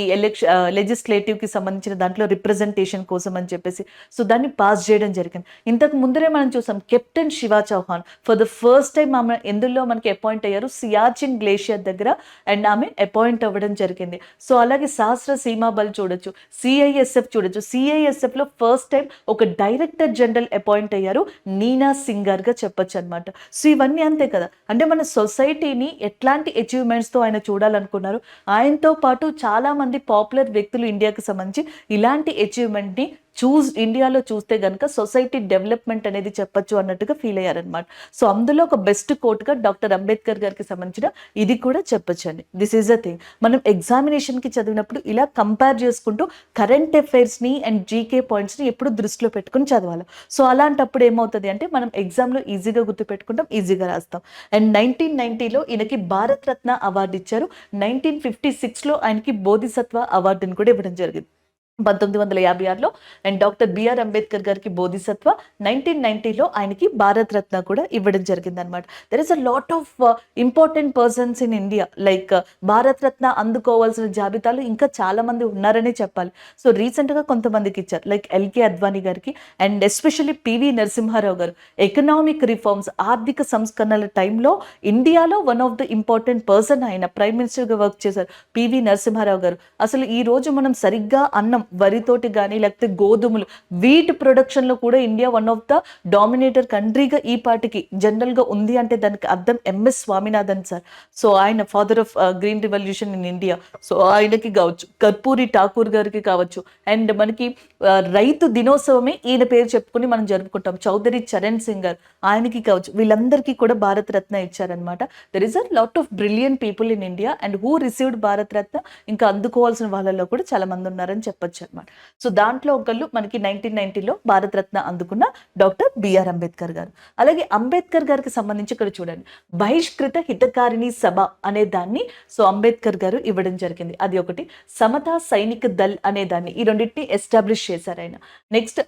లెజిస్లేటివ్కి సంబంధించిన దాంట్లో రిప్రజెంటేషన్ కోసం అని చెప్పేసి, సో దాన్ని పాస్ చేయడం జరిగింది. ఇంతకు ముందరే మనం చూసాం captain Shiva Chauhan for the first time ఆమె ఎందులో మనకి అపాయింట్ అయ్యారు, సియాచిన్ గ్లేషియర్ దగ్గర, అండ్ ఆమె అపాయింట్ అవ్వడం జరిగింది. సో అలాగే సహస్ర సీమా బల్ చూడొచ్చు, సిఐఎస్ఎఫ్ చూడొచ్చు. సిఐఎస్ఎఫ్ లో ఫస్ట్ టైం ఒక డైరెక్టర్ జనరల్ అపాయింట్ అయ్యారు, నీనా సింగర్ గా చెప్పొచ్చు అనమాట. సో ఇవన్నీ అంతే కదా, అంటే మన సొసైటీని ఎట్లాంటి అచీవ్మెంట్స్ తో ఆయన చూడాలనుకున్నారు. ఆయనతో పాటు చాలా మంది పాపులర్ వ్యక్తులు ఇండియాకి సంబంధించి ఇలాంటి అచీవ్మెంట్ ని ఇండియాలో చూస్తే గనుక సొసైటీ డెవలప్మెంట్ అనేది చెప్పొచ్చు అన్నట్టుగా ఫీల్ అయ్యారనమాట. సో అందులో ఒక బెస్ట్ కోట్గా డాక్టర్ అంబేద్కర్ గారికి సంబంధించిన ఇది కూడా చెప్పొచ్చు అండి. This is a thing. మనం ఎగ్జామినేషన్కి చదివినప్పుడు ఇలా కంపేర్ చేసుకుంటూ కరెంట్ అఫైర్స్ని అండ్ జీకే పాయింట్స్ని ఎప్పుడు దృష్టిలో పెట్టుకుని చదవాలి. సో అలాంటప్పుడు ఏమవుతుంది అంటే మనం ఎగ్జామ్లో ఈజీగా గుర్తుపెట్టుకుంటాం, ఈజీగా రాస్తాం. అండ్ 1990లో ఈయనకి భారత్ రత్న అవార్డు ఇచ్చారు. 1956లో ఆయనకి బోధిసత్వ అవార్డుని కూడా ఇవ్వడం జరిగింది 1956లో. అండ్ డాక్టర్ బిఆర్ అంబేద్కర్ గారికి బోధిసత్వ, 1990లో ఆయనకి భారత్ రత్న కూడా ఇవ్వడం జరిగింది అనమాట. There is a lot of important persons in India, like Bharat Ratna అందుకోవాల్సిన జాబితాలు ఇంకా చాలా మంది ఉన్నారనే చెప్పాలి. సో రీసెంట్గా కొంతమందికి ఇచ్చారు, లైక్ ఎల్కే అద్వానీ గారికి, అండ్ ఎస్పెషల్లీ పివి నరసింహారావు గారు. ఎకనామిక్ రిఫార్మ్స్, ఆర్థిక సంస్కరణల టైంలో ఇండియాలో one of the important person, ఆయన ప్రైమ్ మినిస్టర్గా వర్క్ చేశారు పివి నరసింహారావు గారు. అసలు ఈ రోజు మనం సరిగ్గా అన్నం వరితోటి కానీ లేకపోతే గోధుమలు, వీట్ ప్రొడక్షన్లో కూడా India one of the dominator కంట్రీగా ఈ పార్టీకి జనరల్గా ఉంది అంటే దానికి అర్థం ఎంఎస్ స్వామినాథన్ సార్. సో ఆయన father of green revolution in India. So ఆయనకి కావచ్చు, కర్పూరి ఠాకూర్ గారికి కావచ్చు, అండ్ మనకి రైతు దినోత్సవమే ఈయన పేరు చెప్పుకుని మనం జరుపుకుంటాం, చౌదరి చరణ్ సింగ్ గారు, ఆయనకి కావచ్చు. వీళ్ళందరికీ కూడా భారత్ రత్న ఇచ్చారనమాట. There is a lot of brilliant people in India and who received Bharat Ratna. ఇంకా అందుకోవాల్సిన వాళ్ళలో కూడా చాలా మంది ఉన్నారని చెప్పొచ్చు అనమాట. సో దాంట్లో ఒకళ్ళు మనకి 1990లో భారత్ రత్న అందుకున్న డాక్టర్ బిఆర్ అంబేద్కర్ గారు. అలాగే అంబేద్కర్ గారికి సంబంధించి ఇక్కడ చూడండి, బహిష్కృత హితకారిణి సభ అనే దాన్ని సో అంబేద్కర్ గారు ఇవ్వడం జరిగింది. అది ఒకటి. సమతా సైనిక దళ్ అనే దాన్ని, ఈ రెండింటిని ఎస్టాబ్లిష్ చేశారు ఆయన. నెక్స్ట్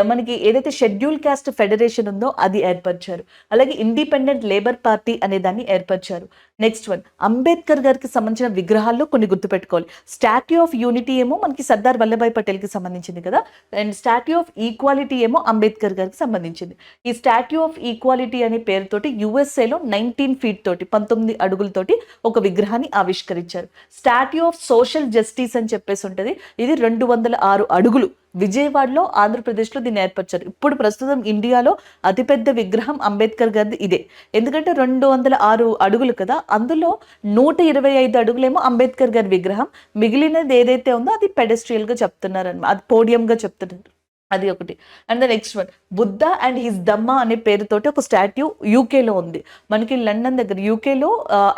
మనకి ఏదైతే షెడ్యూల్ క్యాస్ట్ ఫెడరేషన్ ఉందో అది ఏర్పరిచారు. అలాగే ఇండిపెండెంట్ లేబర్ పార్టీ అనే దాన్ని ఏర్పరిచారు. నెక్స్ట్ వన్, అంబేద్కర్ గారికి సంబంధించిన విగ్రహాల్లో కొన్ని గుర్తుపెట్టుకోవాలి. స్టాట్యూ ఆఫ్ యూనిటీ ఏమో మనకి సర్దార్ వల్లభాయ్ పటేల్కి సంబంధించింది కదా, అండ్ స్టాట్యూ ఆఫ్ ఈక్వాలిటీ ఏమో అంబేద్కర్ గారికి సంబంధించింది. ఈ స్టాట్యూ ఆఫ్ ఈక్వాలిటీ అనే పేరుతోటి యుఎస్ఏలో 19 feet తోటి 19 అడుగులతోటి ఒక విగ్రహాన్ని ఆవిష్కరించారు. స్టాట్యూ ఆఫ్ సోషల్ జస్టిస్ అని చెప్పేసి ఉంటుంది, ఇది 206 అడుగులు. విజయవాడలో, ఆంధ్రప్రదేశ్లో దీన్ని ఏర్పరిచారు. ఇప్పుడు ప్రస్తుతం ఇండియాలో అతిపెద్ద విగ్రహం అంబేద్కర్ గారిది ఇదే. ఎందుకంటే 206 అడుగులు కదా, అందులో 125 అడుగులేమో అంబేద్కర్ గారి విగ్రహం, మిగిలినది ఏదైతే ఉందో అది పెడెస్ట్రియల్గా చెప్తున్నారు అనమాట, అది పోడియంగా చెప్తున్నారు. అది ఒకటి. And the next one, Buddha and his Dhamma అనే పేరుతోటి ఒక స్టాట్యూ యూకేలో ఉంది. మనకి లండన్ దగ్గర యూకేలో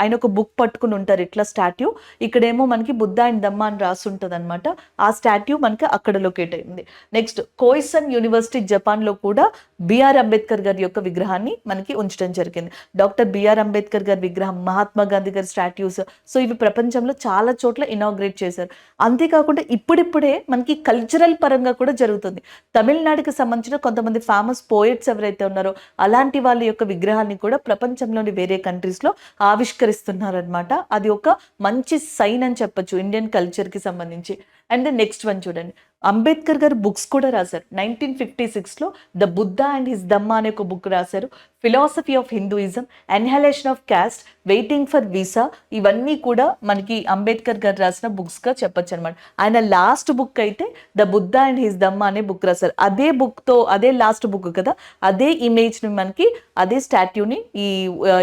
ఆయన ఒక బుక్ పట్టుకుని ఉంటారు ఇట్లా స్టాట్యూ, ఇక్కడేమో మనకి బుద్ధ అండ్ దమ్మా అని రాసి ఉంటుంది అనమాట. ఆ స్టాట్యూ మనకి అక్కడ లొకేట్ అయింది. నెక్స్ట్, కోయిసన్ యూనివర్సిటీ జపాన్లో కూడా బిఆర్ అంబేద్కర్ గారి యొక్క విగ్రహాన్ని మనకి ఉంచడం జరిగింది. డాక్టర్ బిఆర్ అంబేద్కర్ గారి విగ్రహం, మహాత్మా గాంధీ గారి స్టాట్యూస్, సో ఇవి ప్రపంచంలో చాలా చోట్ల ఇనాగ్రేట్ చేశారు. అంతేకాకుండా ఇప్పుడిప్పుడే మనకి కల్చరల్ పరంగా కూడా జరుగుతుంది. తమిళనాడుకి సంబంధించిన కొంతమంది ఫేమస్ పోయెట్స్ ఎవరైతే ఉన్నారో అలాంటి వాళ్ళ యొక్క విగ్రహాన్ని కూడా ప్రపంచంలోని వేరే కంట్రీస్లో ఆవిష్కరిస్తున్నారనమాట. అది ఒక మంచి సైన్ అని చెప్పొచ్చు ఇండియన్ కల్చర్కి సంబంధించి. అండ్ ద నెక్స్ట్ వన్ చూడండి, అంబేద్కర్ గారు బుక్స్ కూడా రాశారు. 1956లో the Buddha and his Dhamma అనే ఒక బుక్ రాశారు. Philosophy of Hinduism, annihilation of caste, waiting for visa, ఇవన్నీ కూడా మనకి అంబేద్కర్ గారు రాసిన బుక్స్గా చెప్పొచ్చు అనమాట. ఆయన లాస్ట్ బుక్ అయితే the Buddha and his Dhamma అనే బుక్ రాశారు. అదే బుక్తో, అదే లాస్ట్ బుక్ కదా, అదే ఇమేజ్ని మనకి, అదే స్టాట్యూని ఈ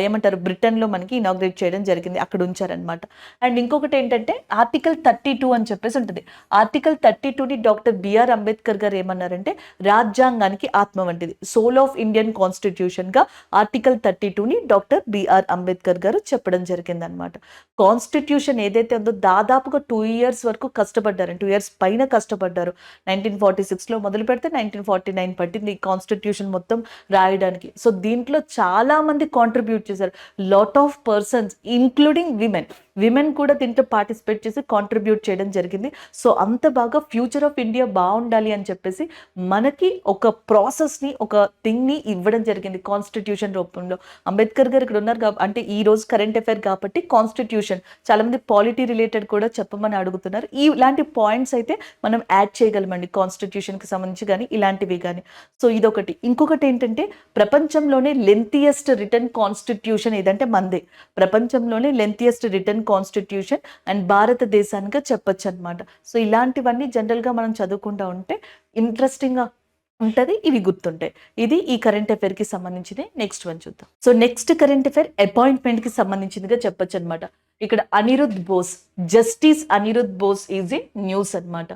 ఏమంటారు బ్రిటన్లో మనకి ఇనాగ్రేట్ చేయడం జరిగింది, అక్కడ ఉంచారనమాట. అండ్ ఇంకొకటి ఏంటంటే ఆర్టికల్ 32 అని చెప్పేసి ఉంటుంది. ఆర్టికల్ 32ని డాక్టర్ బిఆర్ అంబేద్కర్ గారు ఏమన్నారంటే రాజ్యాంగానికి ఆత్మ వంటిది, సోల్ ఆఫ్ ఇండియన్ కాన్స్టిట్యూషన్గా ఆర్టికల్ 32ని డాక్టర్ బిఆర్ అంబేద్కర్ గారు చెప్పడం జరిగింది అనమాట. కాన్స్టిట్యూషన్ ఏదైతే ఉందో దాదాపుగా 2 years వరకు కష్టపడ్డారు, 2 years పైన కష్టపడ్డారు. 1946లో మొదలు పెడితే 1949 పట్టింది కాన్స్టిట్యూషన్ మొత్తం రాయడానికి. సో దీంట్లో చాలా మంది కాంట్రిబ్యూట్ చేశారు, lot of persons including women కూడా దీంట్లో పార్టిసిపేట్ చేసి కాంట్రిబ్యూట్ చేయడం జరిగింది. సో అంత బాగా ఫ్యూచర్ ఆఫ్ ఇండియా బాగుండాలి అని చెప్పేసి మనకి ఒక ప్రాసెస్ని, ఒక థింగ్ని ఇవ్వడం జరిగింది కాన్స్టిట్యూషన్ రూపంలో. అంబేద్కర్ గారు ఇక్కడ ఉన్నారు అంటే ఈ రోజు కరెంట్ అఫైర్ కాబట్టి కాన్స్టిట్యూషన్, చాలా మంది పాలిటీ రిలేటెడ్ కూడా చెప్పమని అడుగుతున్నారు. ఇలాంటి పాయింట్స్ అయితే మనం యాడ్ చేయగలమండి కాన్స్టిట్యూషన్కి సంబంధించి కానీ ఇలాంటివి కానీ. సో ఇదొకటి. ఇంకొకటి ఏంటంటే ప్రపంచంలోనే లెంతియెస్ట్ రిటర్న్ కాన్స్టిట్యూషన్ ఏదంటే మందే, ప్రపంచంలోనే లెంతియెస్ట్ రిటర్న్ కాన్స్టిట్యూషన్ అండ్ భారతదేశానికి చెప్పొచ్చు అనమాట. సో ఇలాంటివన్నీ జనరల్గా మనం చదువుకుంటూ ఉంటే ఇంట్రెస్టింగ్గా ఉంటుంది, ఇవి గుర్తుంటాయి. ఇది ఈ కరెంట్ అఫైర్కి సంబంధించింది. నెక్స్ట్ వన్ చూద్దాం. సో నెక్స్ట్ కరెంట్ అఫైర్ అపాయింట్మెంట్కి సంబంధించిందిగా చెప్పొచ్చు అనమాట. ఇక్కడ Anirudh Bose, justice Anirudh Bose is a news అనమాట.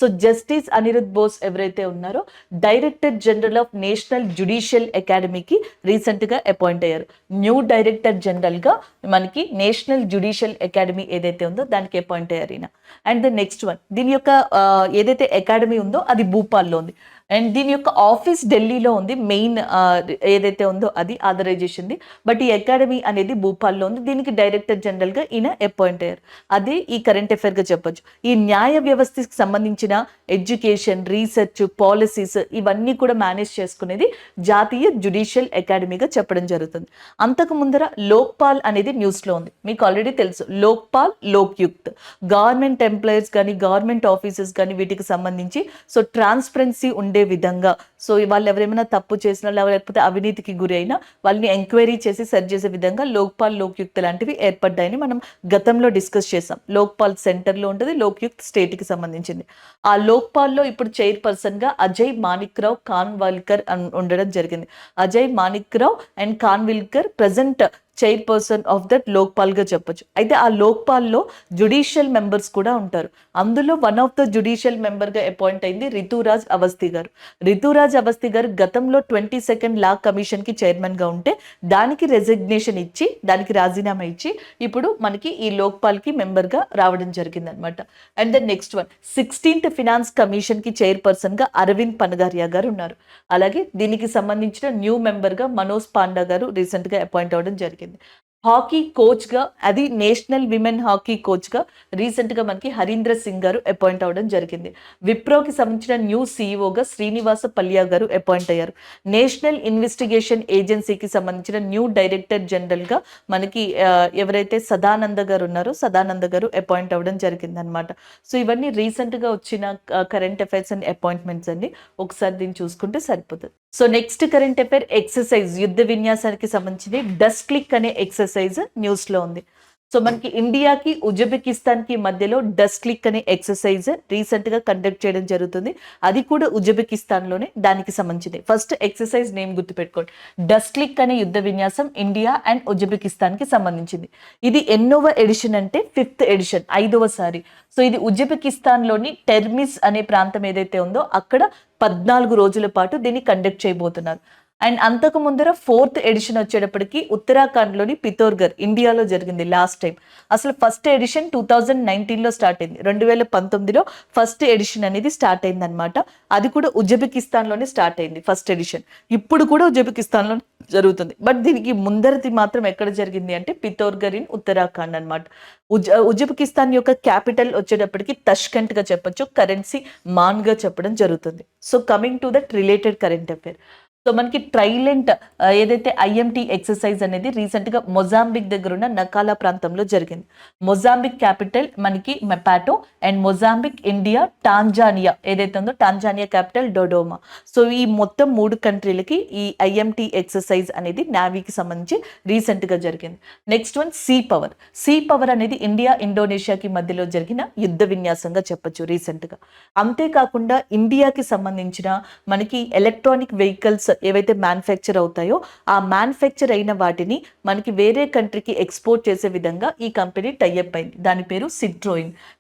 సో జస్టిస్ అనిరుద్ బోస్ ఎవరైతే ఉన్నారో director general of national judicial అకాడమీకి రీసెంట్గా అపాయింట్ అయ్యారు. న్యూ డైరెక్టర్ జనరల్గా మనకి నేషనల్ జ్యుడిషియల్ అకాడమీ ఏదైతే ఉందో దానికి అపాయింట్ అయ్యారు ఈయన. అండ్ ద నెక్స్ట్ వన్, దీని యొక్క ఏదైతే అకాడమీ ఉందో అది భూపాల్లో ఉంది, అండ్ దీని యొక్క ఆఫీస్ ఢిల్లీలో ఉంది. మెయిన్ ఏదైతే ఉందో అది ఆథరైజేషన్ది, బట్ ఈ అకాడమీ అనేది భూపాల్లో ఉంది. దీనికి డైరెక్టర్ జనరల్గా ఈయన అపాయింట్ అయ్యారు. అదే ఈ కరెంట్ అఫైర్గా చెప్పొచ్చు. ఈ న్యాయ వ్యవస్థకి సంబంధించిన ఎడ్యుకేషన్, రీసెర్చ్, పాలసీస్ ఇవన్నీ కూడా మేనేజ్ చేసుకునేది జాతీయ జ్యుడిషియల్ అకాడమీగా చెప్పడం జరుగుతుంది. అంతకు ముందర లోక్పాల్ అనేది న్యూస్లో ఉంది, మీకు ఆల్రెడీ తెలుసు. లోక్పాల్, లోక్యుక్త్, గవర్నమెంట్ ఎంప్లాయీస్ కానీ గవర్నమెంట్ ఆఫీసెస్ కానీ వీటికి సంబంధించి సో ట్రాన్స్పరెన్సీ ఉండే విధంగా, సో వాళ్ళు ఎవరేమైనా తప్పు చేసినా లేకపోతే అవినీతికి గురి అయినా వాళ్ళని ఎంక్వైరీ చేసి సరి చేసే విధంగా లోక్పాల్, లోక్యుక్త్ లాంటివి ఏర్పడ్డాయని మనం గతంలో డిస్కస్ చేసాం. లోక్పాల్ సెంటర్లో ఉంటుంది, లోక్యుక్త్ స్టేట్కి సంబంధించింది. ఆ లోక్పాల్లో ఇప్పుడు చైర్పర్సన్గా అజయ్ మాణిక్రావు ఖాన్విల్కర్ ఉండడం జరిగింది. Ajay Manikrao and Khanwilkar present chairperson of that లోక్పాల్గా చెప్పొచ్చు. అయితే ఆ లోక్పాల్లో జ్యుడిషియల్ మెంబర్స్ కూడా ఉంటారు. అందులో వన్ ఆఫ్ ద జ్యుడిషియల్ మెంబర్గా అపాయింట్ అయింది రితురాజ్ అవస్థి గారు. రితురాజ్ అవస్థి గారు గతంలో 22nd లా కమిషన్కి చైర్మన్గా ఉంటే దానికి రెసిగ్నేషన్ ఇచ్చి, దానికి రాజీనామా ఇచ్చి ఇప్పుడు మనకి ఈ లోక్పాల్కి మెంబర్గా రావడం జరిగింది అనమాట. And the next one, 16th finance కమిషన్కి చైర్పర్సన్గా అరవింద్ పనగారియా గారు ఉన్నారు. అలాగే దీనికి సంబంధించిన న్యూ మెంబర్గా మనోజ్ పాండా గారు రీసెంట్గా అపాయింట్ అవ్వడం జరిగింది. హాకీ కోచ్గా, అది నేషనల్ విమెన్ హాకీ కోచ్గా రీసెంట్గా మనకి హరీంద్ర సింగ్ గారు అపాయింట్ అవ్వడం జరిగింది. విప్రోకి సంబంధించిన న్యూ సీఈఓగా శ్రీనివాస పల్లియా గారు అపాయింట్ అయ్యారు. నేషనల్ ఇన్వెస్టిగేషన్ ఏజెన్సీకి సంబంధించిన న్యూ డైరెక్టర్ జనరల్గా మనకి ఎవరైతే సదానంద గారు ఉన్నారో సదానంద గారు అపాయింట్ అవ్వడం జరిగింది అనమాట. సో ఇవన్నీ రీసెంట్గా వచ్చిన కరెంట్ అఫైర్స్ అండ్ అపాయింట్మెంట్స్ అండి. ఒకసారి దీన్ని చూసుకుంటే సరిపోతుంది. So next current affair exercise, యుద్ధ విన్యాసానికి సంబంధించి డస్ట్ క్లిక్ అనే ఎక్సర్సైజ్ న్యూస్లో ఉంది. సో మనకి ఇండియాకి ఉజ్బెకిస్తాన్కి మధ్యలో డస్ట్ క్లిక్ అనే ఎక్సర్సైజ్ రీసెంట్గా కండక్ట్ చేయడం జరుగుతుంది. అది కూడా ఉజ్బెకిస్తాన్లోనే, దానికి సంబంధించింది. ఫస్ట్ ఎక్సర్సైజ్ నేమ్ గుర్తుపెట్టుకోండి, డస్ట్ క్లిక్ అనే యుద్ధ విన్యాసం ఇండియా అండ్ ఉజ్బెకిస్తాన్కి సంబంధించింది. ఇది ఎన్నోవ ఎడిషన్ అంటే 5th ఎడిషన్, 5వసారి. సో ఇది ఉజ్బెకిస్తాన్లోని టెర్మిస్ అనే ప్రాంతం ఏదైతే ఉందో అక్కడ 14 రోజుల పాటు దీన్ని కండక్ట్ చేయబోతున్నారు. అండ్ అంతకు ముందర 4th ఎడిషన్ వచ్చేటప్పటికి ఉత్తరాఖండ్లోని పితోర్గర్, ఇండియాలో జరిగింది లాస్ట్ టైం. అసలు ఫస్ట్ ఎడిషన్ 2019లో స్టార్ట్ అయింది, 2019లో ఫస్ట్ ఎడిషన్ అనేది స్టార్ట్ అయింది అనమాట. అది కూడా ఉజ్బెకిస్తాన్లోనే స్టార్ట్ అయింది ఫస్ట్ ఎడిషన్. ఇప్పుడు కూడా ఉజ్బెకిస్తాన్లో జరుగుతుంది, బట్ దీనికి ముందరది మాత్రం ఎక్కడ జరిగింది అంటే పితోర్గర్ ఇన్ ఉత్తరాఖండ్ అనమాట. ఉజ్బెకిస్తాన్ యొక్క క్యాపిటల్ వచ్చేటప్పటికి తష్కెంట్గా చెప్పొచ్చు, కరెన్సీ మాన్గా చెప్పడం జరుగుతుంది. So coming to that related current affair, so మనకి ట్రైలెంట్ ఏదైతే ఐఎంటీ ఎక్సర్సైజ్ అనేది రీసెంట్గా మొజాంబిక్ దగ్గర ఉన్న నకాలా ప్రాంతంలో జరిగింది. మొజాంబిక్ క్యాపిటల్ మనకి మెపాటో అండ్ మొజాంబిక్ ఇండియా టాంజానియా ఏదైతే ఉందో టాంజానియా క్యాపిటల్ డొడోమా. సో ఈ మొత్తం 3 కంట్రీలకి ఈ ఐఎంటీ ఎక్సర్సైజ్ అనేది నావీకి సంబంధించి రీసెంట్గా జరిగింది. నెక్స్ట్ వన్ సీ పవర్ అనేది ఇండియా ఇండోనేషియాకి మధ్యలో జరిగిన యుద్ధ విన్యాసంగా చెప్పొచ్చు రీసెంట్గా. అంతేకాకుండా ఇండియాకి సంబంధించిన మనకి ఎలక్ట్రానిక్ వెహికల్స్ ఏవైతే మ్యానుఫ్యాక్చర్ అవుతాయో ఆ మ్యానుఫ్యాక్చర్ అయిన వాటిని మనకి వేరే కంట్రీకి ఎక్స్పోర్ట్ చేసే విధంగా ఈ కంపెనీ టైఅప్ అయింది. దాని పేరు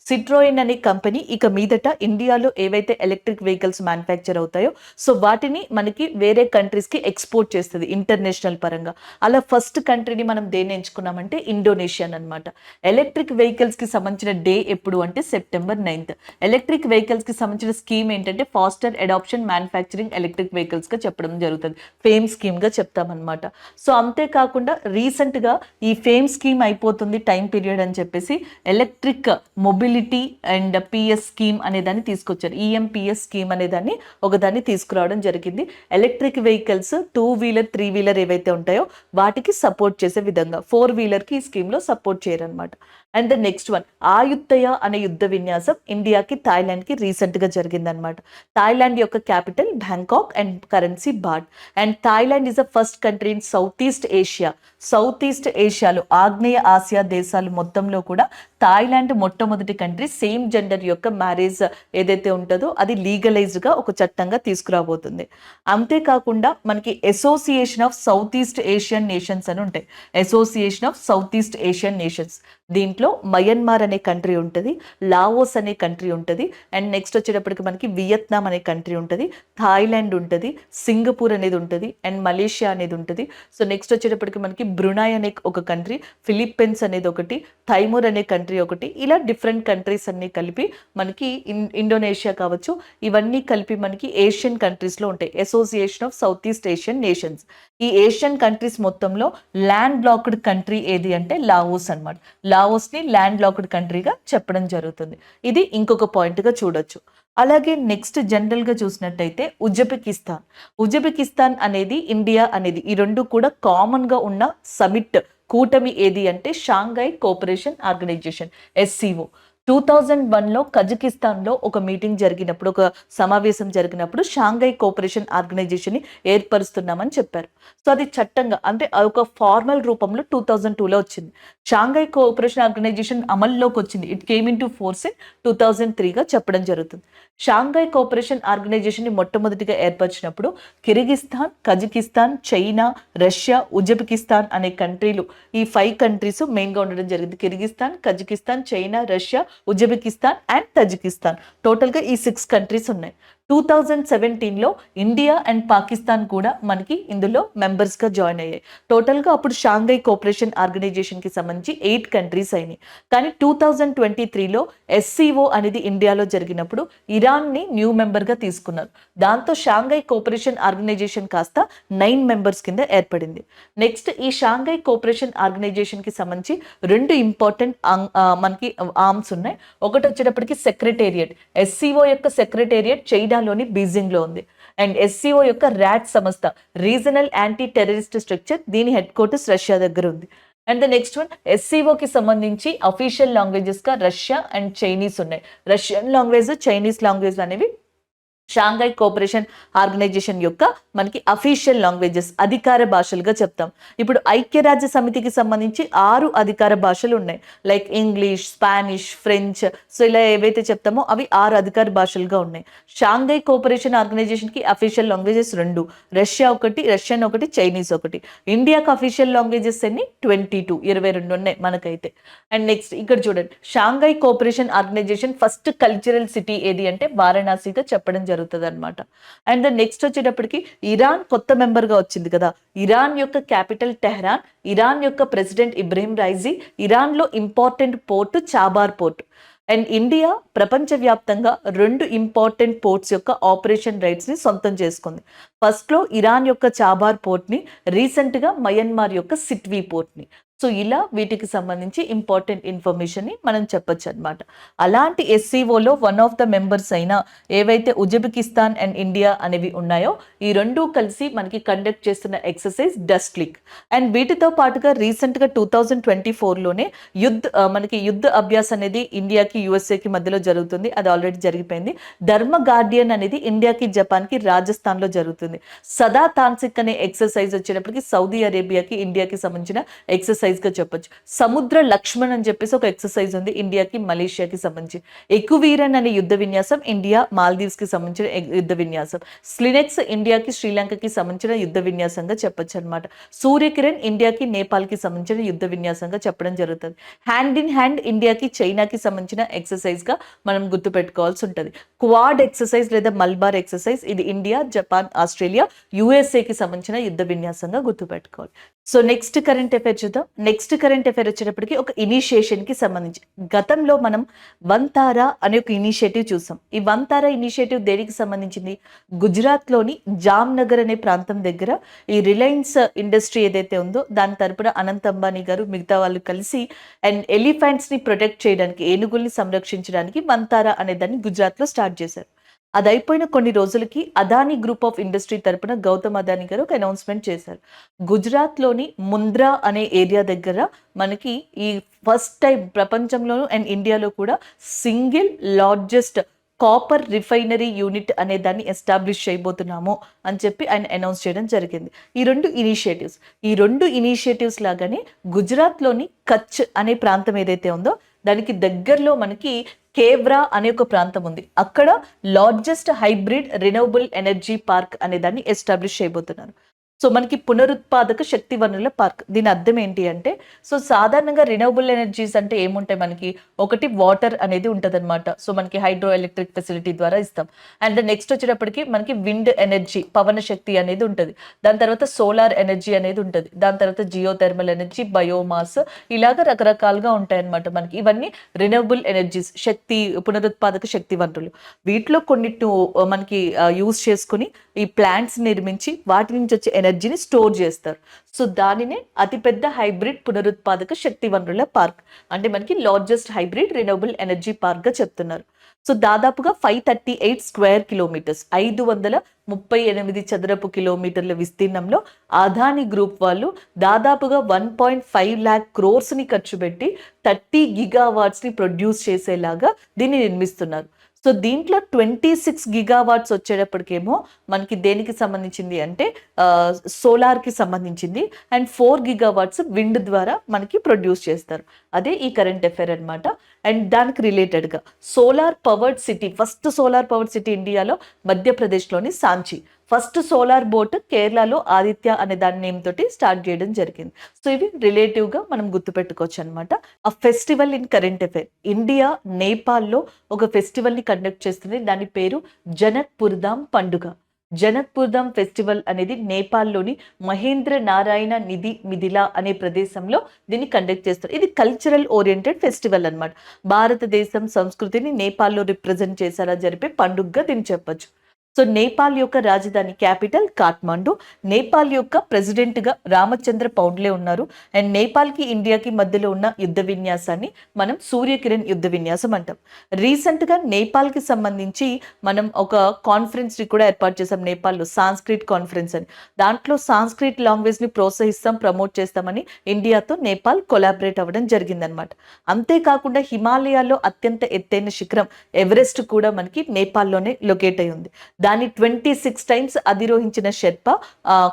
సిట్రోయిన్ అనే కంపెనీ ఇక మీదట ఇండియాలో ఏవైతే ఎలక్ట్రిక్ వెహికల్స్ మ్యానుఫ్యాక్చర్ అవుతాయో సో వాటిని మనకి వేరే కంట్రీస్కి ఎక్స్పోర్ట్ చేస్తుంది ఇంటర్నేషనల్ పరంగా. అలా ఫస్ట్ కంట్రీని మనం దేన్ని ఎంచుకున్నామంటే ఇండోనేషియా అనమాట. ఎలక్ట్రిక్ వెహికల్స్కి సంబంధించిన డే ఎప్పుడు అంటే September 9th. ఎలక్ట్రిక్ వెహికల్స్కి సంబంధించిన స్కీమ్ ఏంటంటే ఫాస్టర్ అడాప్షన్ మ్యానుఫ్యాక్చరింగ్ ఎలక్ట్రిక్ వెహికల్స్గా చెప్పడం జరుగుతుంది. ఫేమ్ స్కీమ్గా చెప్తామన్నమాట. సో అంతేకాకుండా రీసెంట్గా ఈ ఫేమ్ స్కీమ్ అయిపోతుంది టైం పీరియడ్ అని చెప్పేసి electric mobility and PS scheme అనేదాన్ని తీసుకొచ్చారు. ఈఎంపిఎస్ స్కీమ్ అనేదాన్ని ఒకదాన్ని తీసుకురావడం జరిగింది. ఎలక్ట్రిక్ వెహికల్స్ 2-wheeler 3-wheeler ఏవైతే ఉంటాయో వాటికి సపోర్ట్ చేసే విధంగా 4-wheelerకి ఈ స్కీమ్లో సపోర్ట్ చేయరనమాట. And the next one Ayutthaya అనే యుద్ధ విన్యాసం ఇండియాకి థాయిలాండ్కి రీసెంట్గా జరిగిందనమాట. థాయిలాండ్ యొక్క capital Bangkok and currency baht. And Thailand is the first country in South East ఏషియాలో ఆగ్నేయ ఆసియా దేశాలు మొత్తంలో కూడా థాయిలాండ్ మొట్టమొదటి కంట్రీ సేమ్ జెండర్ యొక్క మ్యారేజ్ ఏదైతే ఉంటుందో అది లీగలైజ్డ్గా ఒక చట్టంగా తీసుకురాబోతుంది. అంతేకాకుండా మనకి Association of South East Asian Nations అని ఉంటాయి. Association of South East Asian nations దీంట్లో మయన్మార్ అనే కంట్రీ ఉంటుంది, లావోస్ అనే కంట్రీ ఉంటుంది, అండ్ నెక్స్ట్ వచ్చేటప్పటికి మనకి వియత్నాం అనే కంట్రీ ఉంటుంది, థాయిలాండ్ ఉంటుంది, సింగపూర్ అనేది ఉంటుంది, అండ్ మలేషియా అనేది ఉంటుంది. సో నెక్స్ట్ వచ్చేటప్పటికి మనకి బ్రునాయ్ అనే ఒక కంట్రీ, ఫిలిప్పీన్స్ అనేది ఒకటి, తైమూర్ అనే కంట్రీ ఒకటి, ఇలా డిఫరెంట్ కంట్రీస్ అన్ని కలిపి మనకి ఇండోనేషియా కావచ్చు ఇవన్నీ కలిపి మనకి ఏషియన్ కంట్రీస్లో ఉంటాయి. Association of South East Asian nations. ఈ ఏషియన్ కంట్రీస్ మొత్తంలో ల్యాండ్ లాక్డ్ కంట్రీ ఏది అంటే లావోస్ అనమాట. లావోస్ని ల్యాండ్ లాక్డ్ కంట్రీగా చెప్పడం జరుగుతుంది. ఇది ఇంకొక పాయింట్గా చూడొచ్చు. అలాగే నెక్స్ట్ జనరల్గా చూసినట్టయితే ఉజ్బెకిస్తాన్ అనేది ఇండియా అనేది ఈ రెండు కూడా కామన్గా ఉన్న సమిట్ కూటమి ఏది అంటే షాంఘై కోఆపరేషన్ ఆర్గనైజేషన్ SCO. 2001లో కజకిస్తాన్లో ఒక మీటింగ్ జరిగినప్పుడు ఒక సమావేశం జరిగినప్పుడు షాంఘై కోఆపరేషన్ ఆర్గనైజేషన్ని ఏర్పరుస్తున్నామని చెప్పారు. సో అది చట్టంగా అంటే ఒక ఫార్మల్ రూపంలో 2002లో వచ్చింది. షాంఘై కోఆపరేషన్ ఆర్గనైజేషన్ అమల్లోకి వచ్చింది. It came into force in 2003గా చెప్పడం జరుగుతుంది. షాంఘై కోఆపరేషన్ ఆర్గనైజేషన్ని మొట్టమొదటిగా ఏర్పరిచినప్పుడు Kyrgyzstan, Kazakhstan, China, Russia, Uzbekistan అనే కంట్రీలు ఈ 5 కంట్రీస్ మెయిన్గా ఉండడం జరిగింది. Kyrgyzstan, Kazakhstan, China, Russia, Uzbekistan and Tajikistan. టోటల్గా ఈ 6 కంట్రీస్ ఉన్నాయి. 2017లో ఇండియా అండ్ పాకిస్తాన్ కూడా మనకి ఇందులో మెంబర్స్గా జాయిన్ అయ్యాయి. టోటల్గా అప్పుడు షాంఘై కోఆపరేషన్ ఆర్గనైజేషన్కి సంబంధించి 8 కంట్రీస్ అయినాయి. కానీ 2023లో SCO అనేది ఇండియాలో జరిగినప్పుడు ఇరాన్ని న్యూ మెంబర్గా తీసుకున్నారు. దాంతో షాంఘై కోఆపరేషన్ ఆర్గనైజేషన్ కాస్త 9 మెంబర్స్ కింద ఏర్పడింది. నెక్స్ట్ ఈ షాంఘై కోఆపరేషన్ ఆర్గనైజేషన్కి సంబంధించి 2 ఇంపార్టెంట్ మనకి ఆర్మ్స్ ఉన్నాయి. ఒకటి వచ్చేటప్పటికి సెక్రటేరియట్. SCO యొక్క సెక్రటేరియట్ చైనాలోని బీజింగ్లో ఉంది. అండ్ SCO యొక్క ర్యాట్ సంస్థ రీజనల్ యాంటీ టెర్రరిస్ట్ స్ట్రక్చర్ దీని హెడ్ క్వార్టర్స్ రష్యా దగ్గర ఉంది. అండ్ ద నెక్స్ట్ వన్ SCOకి సంబంధించి అఫీషియల్ లాంగ్వేజెస్గా రష్యా అండ్ చైనీస్ ఉన్నాయి. రష్యన్ లాంగ్వేజ్, చైనీస్ లాంగ్వేజ్ అనేవి షాంఘై కోఆపరేషన్ ఆర్గనైజేషన్ యొక్క మనకి అఫీషియల్ లాంగ్వేజెస్ అధికార భాషలుగా చెప్తాం. ఇప్పుడు ఐక్యరాజ్య సమితికి సంబంధించి 6 అధికార భాషలు ఉన్నాయి. Like English, Spanish, French. So ఇలా ఏవైతే చెప్తామో అవి 6 అధికార భాషలుగా ఉన్నాయి. షాంఘై కోఆపరేషన్ ఆర్గనైజేషన్కి అఫీషియల్ లాంగ్వేజెస్ 2, రష్యా ఒకటి, రష్యన్ ఒకటి, చైనీస్ ఒకటి. ఇండియాకి అఫీషియల్ లాంగ్వేజెస్ ఎన్ని 22 ఉన్నాయి మనకైతే. అండ్ నెక్స్ట్ ఇక్కడ చూడండి, Shanghai Cooperation Organisation first cultural city ఏది అంటే వారణాసిగా చెప్పడం జరుగుతుంది అనమాట. అండ్ ద నెక్స్ట్ వచ్చేటప్పటికి ఇరాన్ కొత్త మెంబర్గా వచ్చింది కదా. ఇరాన్ యొక్క క్యాపిటల్ టెహ్రాన్, ఇరాన్ యొక్క ప్రెసిడెంట్ ఇబ్రహీం రైజీ, ఇరాన్లో important port Chabahar port. And India ప్రపంచవ్యాప్తంగా 2 ఇంపార్టెంట్ పోర్ట్స్ యొక్క ఆపరేషన్ రైట్స్ని సొంతం చేసుకుంది. ఫస్ట్లో ఇరాన్ యొక్క చాబార్ పోర్ట్ని, రీసెంట్గా మయన్మార్ యొక్క సిట్వీ పోర్ట్ని. సో ఇలా వీటికి సంబంధించి ఇంపార్టెంట్ ఇన్ఫర్మేషన్ని మనం చెప్పొచ్చు అనమాట. అలాంటి ఎస్సీఓలో వన్ ఆఫ్ ద మెంబర్స్ అయిన ఏవైతే ఉజ్బెకిస్తాన్ అండ్ ఇండియా అనేవి ఉన్నాయో ఈ రెండూ కలిసి మనకి కండక్ట్ చేస్తున్న ఎక్సర్సైజ్ డస్ట్ లీక్. అండ్ వీటితో పాటుగా రీసెంట్గా 2024లోనే మనకి యుద్ధ అభ్యాస్ అనేది ఇండియాకి యుఎస్ఏకి మధ్యలో జరుగుతుంది. అది ఆల్రెడీ జరిగిపోయింది. ధర్మ గార్డియన్ అనేది ఇండియాకి జపాన్కి రాజస్థాన్లో జరుగుతుంది. సదా తాన్సిక్ అనే ఎక్సర్సైజ్ వచ్చేటప్పటికి సౌదీ అరేబియాకి ఇండియాకి సంబంధించిన ఎక్సర్సైజ్గా చెప్పొచ్చు. సముద్ర లక్ష్మణ్ అని చెప్పేసి ఒక ఎక్సర్సైజ్ ఉంది ఇండియాకి మలేషియాకి సంబంధించి. ఎకువీరన్ అనే యుద్ధ విన్యాసం ఇండియా మాల్దీవ్స్ కి సంబంధించిన యుద్ధ విన్యాసం. స్లినెక్స్ ఇండియాకి శ్రీలంకకి సంబంధించిన యుద్ధ విన్యాసంగా చెప్పొచ్చు అనమాట. సూర్యకిరణ్ ఇండియాకి నేపాల్కి సంబంధించిన యుద్ధ విన్యాసంగా చెప్పడం జరుగుతుంది. హ్యాండ్ ఇన్ హ్యాండ్ ఇండియాకి చైనాకి సంబంధించిన ఎక్సర్సైజ్ గా మనం గుర్తుపెట్టుకోవాల్సి ఉంటుంది. క్వాడ్ ఎక్సర్సైజ్ లేదా మల్బార్ ఎక్సర్సైజ్ ఇది ఇండియా, జపాన్, ఆస్ట్రేలియా, యుఎస్ఏకి సంబంధించిన యుద్ధ విన్యాసంగా గుర్తుపెట్టుకోవాలి. సో నెక్స్ట్ కరెంట్ అఫైర్ చూద్దాం. నెక్స్ట్ కరెంట్ అఫైర్ వచ్చేటప్పటికి ఒక ఇనిషియేషన్ కి సంబంధించి గతంలో మనం వంతారా అనే ఒక ఇనిషియేటివ్ చూసాం. ఈ వంతారా ఇనిషియేటివ్ దేనికి సంబంధించింది? గుజరాత్లోని జామ్నగర్ అనే ప్రాంతం దగ్గర ఈ రిలయన్స్ ఇండస్ట్రీ ఏదైతే ఉందో దాని తరపున అనంత్ అంబానీ గారు మిగతా వాళ్ళు కలిసి అండ్ ఎలిఫెంట్స్ ని ప్రొటెక్ట్ చేయడానికి, ఏనుగుల్ని సంరక్షించడానికి వంతారా అనే దాన్ని గుజరాత్లో స్టార్ట్ చేశారు. అది అయిపోయిన కొన్ని రోజులకి అదానీ గ్రూప్ ఆఫ్ ఇండస్ట్రీ తరపున గౌతమ్ అదానీ గారు ఒక అనౌన్స్మెంట్ చేశారు. గుజరాత్లోని ముంద్రా అనే ఏరియా దగ్గర మనకి ఈ ఫస్ట్ టైం ప్రపంచంలోనూ అండ్ ఇండియాలో కూడా single largest copper refinery unit అనే దాన్ని ఎస్టాబ్లిష్ చేయబోతున్నాము అని చెప్పి ఆయన అనౌన్స్ చేయడం జరిగింది. ఈ రెండు ఇనిషియేటివ్స్ లాగానే గుజరాత్లోని కచ్ అనే ప్రాంతం ఏదైతే ఉందో దానికి దగ్గరలో మనకి కేవ్రా అనే ఒక ప్రాంతం ఉంది. అక్కడ largest hybrid renewable energy park అనే దాన్ని ఎస్టాబ్లిష్ చేయబోతున్నారు. సో మనకి పునరుత్పాదక శక్తి వనరుల పార్క్. దీని అర్థం ఏంటి అంటే, సో సాధారణంగా రినవబుల్ ఎనర్జీస్ అంటే ఏముంటాయి మనకి? ఒకటి వాటర్ అనేది ఉంటుంది అనమాట. సో మనకి హైడ్రో ఎలక్ట్రిక్ ఫెసిలిటీ ద్వారా ఇస్తాం. అండ్ నెక్స్ట్ వచ్చేటప్పటికి మనకి విండ్ ఎనర్జీ, పవన శక్తి అనేది ఉంటుంది. దాని తర్వాత సోలార్ ఎనర్జీ అనేది ఉంటుంది. దాని తర్వాత జియో థెర్మల్ ఎనర్జీ, బయోమాస్, ఇలాగ రకరకాలుగా ఉంటాయి అనమాట మనకి. ఇవన్నీ రినవబుల్ ఎనర్జీస్, శక్తి, పునరుత్పాదక శక్తి వనరులు. వీటిలో కొన్నిటిని మనకి యూజ్ చేసుకుని ఈ ప్లాంట్స్ నిర్మించి వాటి నుంచి వచ్చే ఎనర్జీని స్టోర్ చేస్తారు. సో దానినే అతిపెద్ద హైబ్రిడ్ పునరుత్పాదక శక్తి వనరుల పార్క్ అంటే మనకి largest hybrid renewable energy park గా చెప్తున్నారు. సో దాదాపుగా 538 స్క్వేర్ కిలోమీటర్స్, 538 చదరపు కిలోమీటర్ల విస్తీర్ణంలో అదానీ గ్రూప్ వాళ్ళు దాదాపుగా 1.5 lakh crores ని ఖర్చు పెట్టి 30 GW ని ప్రొడ్యూస్ చేసేలాగా దీన్ని నిర్మిస్తున్నారు. సో దీంట్లో 26 GW వచ్చేటప్పటికేమో మనకి దేనికి సంబంధించింది అంటే సోలార్కి సంబంధించింది అండ్ 4 GW విండ్ ద్వారా మనకి ప్రొడ్యూస్ చేస్తారు. అదే ఈ కరెంట్ అఫైర్ అనమాట. అండ్ దానికి రిలేటెడ్గా solar powered city, first solar powered city ఇండియాలో మధ్యప్రదేశ్లోని సాంచి, ఫస్ట్ సోలార్ బోట్ కేరళలో ఆదిత్య అనే దాని నేమ్ తోటి స్టార్ట్ చేయడం జరిగింది. సో ఇవి రిలేటివ్గా మనం గుర్తుపెట్టుకోవచ్చు అనమాట. ఆ festival in current affair, India నేపాల్లో ఒక ఫెస్టివల్ని కండక్ట్ చేస్తుంది. దాని పేరు జనక్పుర్ధామ్ పండుగ. జనక్పుర్ధామ్ ఫెస్టివల్ అనేది నేపాల్లోని మహేంద్ర నారాయణ నిధి మిథిలా అనే ప్రదేశంలో దీన్ని కండక్ట్ చేస్తారు. ఇది కల్చరల్ ఓరియంటెడ్ ఫెస్టివల్ అనమాట. భారతదేశం సంస్కృతిని నేపాల్లో రిప్రజెంట్ చేసేలా జరిపే పండుగగా దీన్ని చెప్పొచ్చు. సో నేపాల్ యొక్క రాజధాని క్యాపిటల్ కాఠ్మండు. నేపాల్ యొక్క ప్రెసిడెంట్గా రామచంద్ర పౌండ్లే ఉన్నారు. అండ్ నేపాల్కి ఇండియాకి మధ్యలో ఉన్న యుద్ధ విన్యాసాన్ని మనం సూర్యకిరణ్ యుద్ధ విన్యాసం అంటాం. రీసెంట్గా నేపాల్కి సంబంధించి మనం ఒక కాన్ఫరెన్స్ కూడా ఏర్పాటు చేసాం నేపాల్లో, సాంస్క్రిట్ కాన్ఫరెన్స్ అని. దాంట్లో సాంస్క్రిట్ లాంగ్వేజ్ని ప్రోత్సహిస్తాం, ప్రమోట్ చేస్తామని ఇండియాతో నేపాల్ కొలాబరేట్ అవ్వడం జరిగిందనమాట. అంతేకాకుండా హిమాలయాల్లో అత్యంత ఎత్తైన శిఖరం ఎవరెస్ట్ కూడా మనకి నేపాల్లోనే లొకేట్ అయి ఉంది. దాన్ని 26 times అధిరోహించిన షెర్పా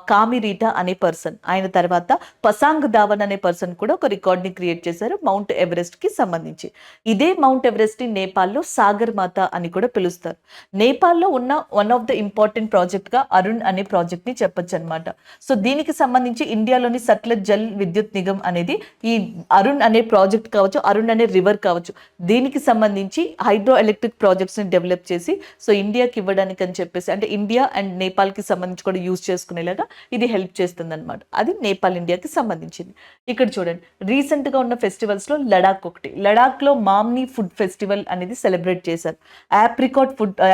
కామిరీటా అనే పర్సన్. ఆయన తర్వాత పసాంగ్ ధావన్ అనే పర్సన్ కూడా ఒక రికార్డ్ని క్రియేట్ చేశారు మౌంట్ ఎవరెస్ట్ కి సంబంధించి. ఇదే మౌంట్ ఎవరెస్ట్ ని నేపాల్లో సాగర్ మాత అని కూడా పిలుస్తారు. నేపాల్లో ఉన్న one of the important project గా అరుణ్ అనే ప్రాజెక్ట్ ని చెప్పొచ్చు అనమాట. సో దీనికి సంబంధించి ఇండియాలోని సట్లెజ్ జల్ విద్యుత్ నిగమ్ అనేది ఈ అరుణ్ అనే ప్రాజెక్ట్ కావచ్చు, అరుణ్ అనే రివర్ కావచ్చు, దీనికి సంబంధించి హైడ్రో ఎలక్ట్రిక్ ప్రాజెక్ట్స్ ని డెవలప్ చేసి సో ఇండియాకి ఇవ్వడానికి అని చెప్పేసి, అంటే ఇండియా అండ్ నేపాల్కి సంబంధించి కూడా యూజ్ చేసుకునేలాగా ఇది హెల్ప్ చేస్తుంది అనమాట. అది నేపాల్ ఇండియాకి సంబంధించింది. ఇక్కడ చూడండి, రీసెంట్గా ఉన్న ఫెస్టివల్స్లో లడాక్ ఒకటి. లడాక్లో మామ్నీ ఫుడ్ ఫెస్టివల్ అనేది సెలబ్రేట్ చేశారు.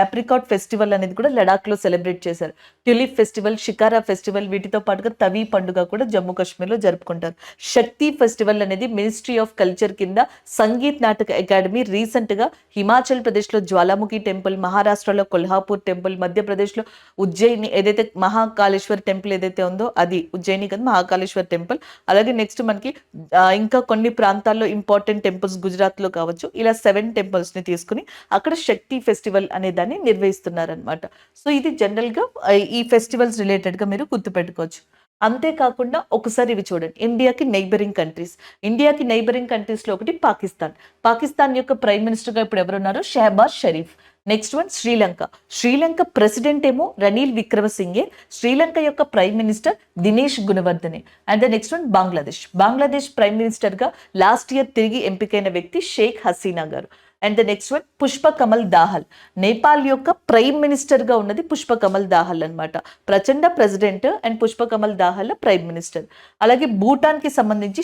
ఆప్రికాట్ ఫెస్టివల్ అనేది కూడా లడాక్లో సెలబ్రేట్ చేశారు. ట్యూలిప్ ఫెస్టివల్, షికారా ఫెస్టివల్, వీటితో పాటుగా తవీ పండుగ కూడా జమ్మూ కాశ్మీర్లో జరుపుకుంటారు. శక్తి ఫెస్టివల్ అనేది మినిస్ట్రీ ఆఫ్ కల్చర్ కింద సంగీత్ నాటక అకాడమీ రీసెంట్గా హిమాచల్ ప్రదేశ్లో జ్వాలాముఖి టెంపుల్, మహారాష్ట్రలో కొల్హాపూర్ టెంపుల్, మధ్యప్రదేశ్లో ఉజ్జయిని ఏదైతే మహాకాళేశ్వర్ టెంపుల్ ఏదైతే ఉందో అది ఉజ్జయిని కదా మహాకాళేశ్వర్ టెంపుల్. అలాగే నెక్స్ట్ మనకి ఇంకా కొన్ని ప్రాంతాల్లో ఇంపార్టెంట్ టెంపుల్స్ గుజరాత్లో కావచ్చు, ఇలా 7 టెంపుల్స్ని తీసుకుని అక్కడ శక్తి ఫెస్టివల్ అనే దాన్ని నిర్వహిస్తున్నారనమాట. సో ఇది జనరల్గా ఈ ఫెస్టివల్స్ రిలేటెడ్గా మీరు గుర్తుపెట్టుకోవచ్చు. అంతేకాకుండా ఒకసారి ఇవి చూడండి, ఇండియాకి నైబరింగ్ కంట్రీస్లో ఒకటి పాకిస్తాన్ యొక్క ప్రైమ్ మినిస్టర్గా ఇప్పుడు ఎవరున్నారు? Shehbaz Sharif. Next one Sri Lanka president ఏమో రనీల్ విక్రమసింగే, శ్రీలంక యొక్క prime minister Dinesh Gunawardena. And the next one Bangladesh prime మినిస్టర్గా లాస్ట్ ఇయర్ తిరిగి ఎంపికైన వ్యక్తి Sheikh Hasina garu. And the next one Pushpa Kamal Dahal. Nepal యొక్క ప్రైమ్ మినిస్టర్గా ఉన్నది పుష్ప కమల్ దాహల్ అనమాట. Prachanda president and Pushpa Kamal Dahal prime minister. అలాగే భూటాన్కి సంబంధించి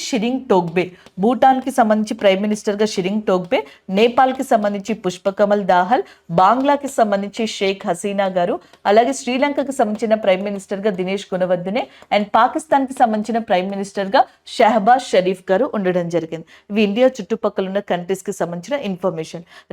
ప్రైమ్ మినిస్టర్గా షిరింగ్ టోగ్బే, నేపాల్కి సంబంధించి పుష్ప కమల్ దాహల్, బాంగ్లాకి సంబంధించి షేక్ హసీనా గారు, అలాగే శ్రీలంకకి సంబంధించిన ప్రైమ్ మినిస్టర్గా దినేష్ గుణవర్ధనే, అండ్ పాకిస్తాన్కి సంబంధించిన ప్రైమ్ మినిస్టర్గా షహబాజ్ షరీఫ్ గారు ఉండడం జరిగింది. ఇవి ఇండియా చుట్టుపక్కల ఉన్న కంట్రీస్కి సంబంధించిన ఇన్ఫర్మేషన్.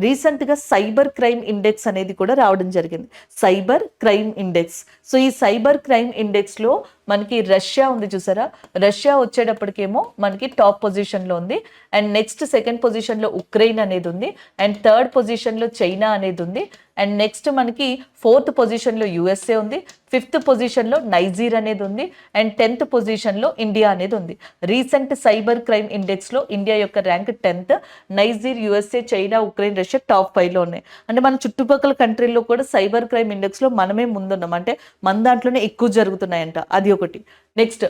రీసెంట్ గా సైబర్ క్రైమ్ ఇండెక్స్ అనేది కూడా రావడం జరిగింది. Cyber crime index. సో ఈ సైబర్ క్రైమ్ ఇండెక్స్ లో మనకి రష్యా ఉంది చూసారా, రష్యా వచ్చేటప్పటికేమో మనకి టాప్ పొజిషన్ లో ఉంది. అండ్ నెక్స్ట్ సెకండ్ పొజిషన్ లో ఉక్రెయిన్ అనేది ఉంది. అండ్ థర్డ్ పొజిషన్ లో చైనా అనేది ఉంది. అండ్ నెక్స్ట్ మనకి ఫోర్త్ పొజిషన్ లో యుఎస్ఏ ఉంది. ఫిఫ్త్ పొజిషన్ లో నైజీర్ అనేది ఉంది. అండ్ 10th పొజిషన్ లో ఇండియా అనేది ఉంది. రీసెంట్ సైబర్ క్రైమ్ ఇండెక్స్ లో ఇండియా యొక్క rank 10th, నైజీర్, USA, China, Ukraine, Russia top 5 లో ఉన్నాయి. అంటే మన చుట్టుపక్కల కంట్రీల్లో కూడా సైబర్ క్రైమ్ ఇండెక్స్ లో మనమే ముందున్నాం, అంటే మన దాంట్లోనే ఎక్కువ జరుగుతున్నాయంట. అది ఒకటి. నెక్స్ట్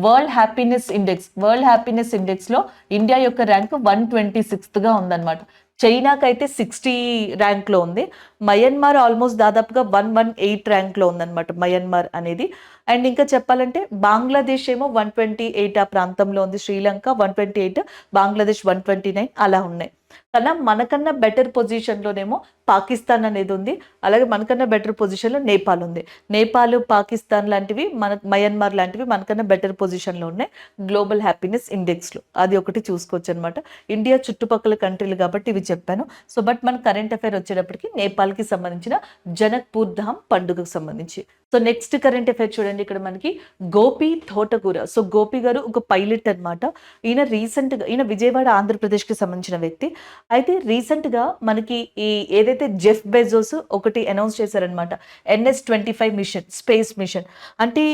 వరల్డ్ హ్యాపీనెస్ ఇండెక్స్ లో ఇండియా యొక్క ర్యాంక్ 126th గా ఉందన్నమాట. చైనాకి అయితే 60 ర్యాంక్లో ఉంది. మయన్మార్ ఆల్మోస్ట్ దాదాపుగా 118 ర్యాంక్లో ఉందన్నమాట మయన్మార్ అనేది. అండ్ ఇంకా చెప్పాలంటే బంగ్లాదేశ్ ఏమో 128 ఆ ప్రాంతంలో ఉంది, శ్రీలంక 128, బంగ్లాదేశ్ 129 అలా ఉన్నాయి. కన్నా మనకన్నా బెటర్ పొజిషన్లోనేమో పాకిస్తాన్ అనేది ఉంది. అలాగే మనకన్నా బెటర్ పొజిషన్లో నేపాల్ ఉంది. నేపాల్, పాకిస్తాన్ లాంటివి మయన్మార్ లాంటివి మనకన్నా బెటర్ పొజిషన్లో ఉన్నాయి గ్లోబల్ హ్యాపీనెస్ ఇండెక్స్లో. అది ఒకటి చూసుకోవచ్చు అనమాట. ఇండియా చుట్టుపక్కల కంట్రీలు కాబట్టి ఇవి చెప్పాను. సో బట్ మన కరెంట్ అఫైర్ వచ్చేటప్పటికి నేపాల్కి సంబంధించిన జనక్పూర్ ధామ్ పండుగకు సంబంధించి. సో నెక్స్ట్ కరెంట్ అఫైర్ చూడండి, ఇక్కడ మనకి గోపి తోటకూర. సో గోపి గారు ఒక పైలట్ అనమాట. ఈయన విజయవాడ ఆంధ్రప్రదేశ్కి సంబంధించిన వ్యక్తి. అయితే రీసెంట్గా మనకి ఈ ఏదైతే జెఫ్ బెజోస్ ఒకటి అనౌన్స్ చేశారనమాట, NS-25 మిషన్, స్పేస్ మిషన్. అంటే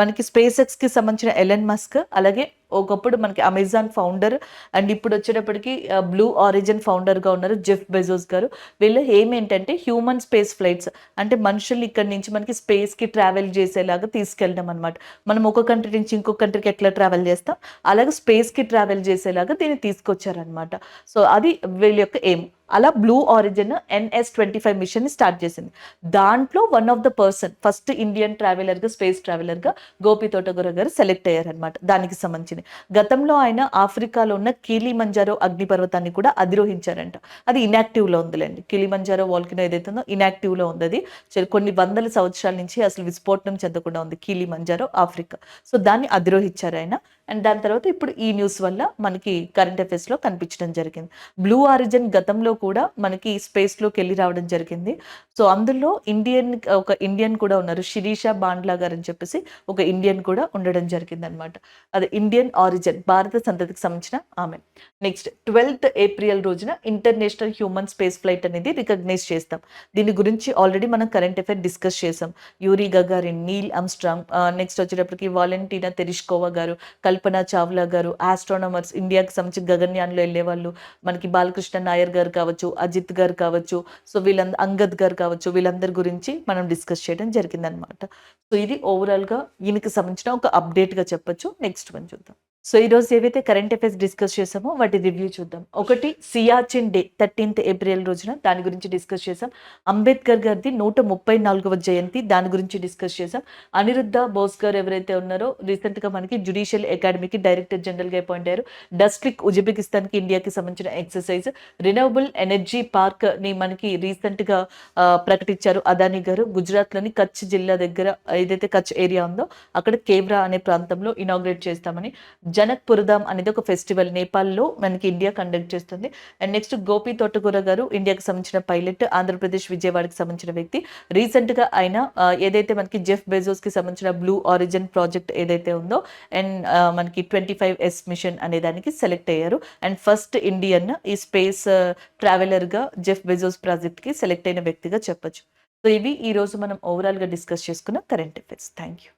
మనకి స్పేస్ ఎక్స్కి సంబంధించిన ఎలన్ మస్క్, అలాగే ఒకప్పుడు మనకి అమెజాన్ ఫౌండర్ అండ్ ఇప్పుడు వచ్చేటప్పటికి బ్లూ ఆరిజిన్ ఫౌండర్గా ఉన్నారు జెఫ్ బెజోస్ గారు. వీళ్ళు ఏంటంటే హ్యూమన్ స్పేస్ ఫ్లైట్స్, అంటే మనుషుల్ని ఇక్కడ నుంచి మనకి స్పేస్కి ట్రావెల్ చేసేలాగా తీసుకెళ్ళడం అనమాట. మనం ఒక కంట్రీ నుంచి ఇంకొక కంట్రీకి ఎట్లా ట్రావెల్ చేస్తాం, అలాగే స్పేస్కి ట్రావెల్ చేసేలాగా దీన్ని తీసుకొచ్చారనమాట. సో అది వీళ్ళ యొక్క ఎయిమ్. అలా blue origin NS-25 machine start చేసింది. దాంట్లో one of the person, first Indian ట్రావెలర్గా, స్పేస్ ట్రావెలర్గా గోపి తోటకూర గారు సెలెక్ట్ అయ్యారనమాట. దానికి సంబంధించింది గతంలో ఆయన ఆఫ్రికాలో ఉన్న కిలిమంజారో అగ్నిపర్వతాన్ని కూడా అధిరోహించారంట. అది ఇనాక్టివ్లో ఉందిలేండి. కిలిమంజారో వాల్కనో ఏదైతే ఉందో ఇనాక్టివ్లో ఉంది. అది కొన్ని వందల సంవత్సరాల నుంచి అసలు విస్ఫోటనం చెందకుండా ఉంది కిలిమంజారో, ఆఫ్రికా. సో దాన్ని అధిరోహించారు ఆయన. అండ్ దాని తర్వాత ఇప్పుడు ఈ న్యూస్ వల్ల మనకి కరెంట్ అఫైర్స్లో కనిపించడం జరిగింది. బ్లూ ఆరిజిన్ గతంలో కూడా మనకి స్పేస్లోకి వెళ్ళి రావడం జరిగింది. సో అందులో ఒక ఇండియన్ కూడా ఉన్నారు, శిరీష బాండ్లా గారు అని చెప్పేసి ఒక ఇండియన్ కూడా ఉండడం జరిగింది అనమాట. అది ఇండియన్ ఆరిజిన్, భారత సంతతికి సంబంధించిన ఆమె. నెక్స్ట్ 12th ఏప్రిల్ రోజున ఇంటర్నేషనల్ హ్యూమన్ స్పేస్ ఫ్లైట్ అనేది రికగ్నైజ్ చేస్తాం. దీని గురించి ఆల్రెడీ మనం కరెంట్ అఫైర్ డిస్కస్ చేసాం. Uri Gagarin, Neel Armstrong, next వచ్చేటప్పటికి వాలెంటీనా తెరిష్కోవా గారు, కల్పన చావ్లా గారు, ఆస్ట్రోనమర్స్, ఇండియాకి సంబంధించి గగన్యాన్లో వెళ్ళే వాళ్ళు, మనకి బాలకృష్ణ నాయర్ గారు కావచ్చు, అజిత్ గారు కావచ్చు, సో అంగద్ గారు కావచ్చు, వీళ్ళందరి గురించి మనం డిస్కస్ చేయడం జరిగింది అనమాట. సో ఇది ఓవరాల్గా ఈయనకి సంబంధించిన ఒక అప్డేట్గా చెప్పొచ్చు. నెక్స్ట్ వన్ చూద్దాం. సో ఈరోజు ఏవైతే కరెంట్ అఫైర్స్ డిస్కస్ చేసామో వాటి రివ్యూ చూద్దాం. ఒకటి సియాచిన్ డే 13th ఏప్రిల్ రోజున దాని గురించి డిస్కస్ చేసాం. అంబేద్కర్ గారిది 134వ జయంతి దాని గురించి డిస్కస్ చేసాం. అనిరుద్ధ బోస్ గారు ఎవరైతే ఉన్నారో రీసెంట్‌గా మనకి జ్యుడిషియల్ అకాడమీకి డైరెక్టర్ జనరల్‌గా అపాయింట్ అయ్యారు. డస్ట్రిక్ ఉజ్బెకిస్తాన్‌కి, ఇండియాకి సంబంధించిన ఎక్సర్సైజ్. రినవబుల్ ఎనర్జీ పార్క్‌ని మనకి రీసెంట్‌గా ప్రకటించారు అదానీ గారు. గుజరాత్‌లోని కచ్ జిల్లా దగ్గర ఏదైతే కచ్ ఏరియా ఉందో అక్కడ కేవ్రా అనే ప్రాంతంలో ఇనాగ్రేట్ చేస్తామని. జనక్పురధామ్ అనేది ఒక ఫెస్టివల్ నేపాల్‌లో మనకి ఇండియా కండక్ట్ చేస్తుంది. అండ్ నెక్స్ట్ గోపి తోటకూర గారు ఇండియాకి సంబంధించిన పైలట్, ఆంధ్రప్రదేశ్ విజయవాడకి సంబంధించిన వ్యక్తి. రీసెంట్‌గా ఆయన ఏదైతే మనకి జెఫ్ బెజోస్‌కి సంబంధించిన బ్లూ ఆరిజిన్ ప్రాజెక్ట్ ఏదైతే ఉందో అండ్ మనకి 25S మిషన్ అనే దానికి సెలెక్ట్ అయ్యారు. అండ్ ఫస్ట్ ఇండియన్ ఈ స్పేస్ ట్రావెలర్‌గా జెఫ్ బెజోస్ ప్రాజెక్ట్‌కి సెలెక్ట్ అయిన వ్యక్తిగా చెప్పొచ్చు. సో ఇవి ఈరోజు మనం ఓవరాల్‌గా డిస్కస్ చేసుకున్న కరెంట్ అఫైర్స్. Thank you.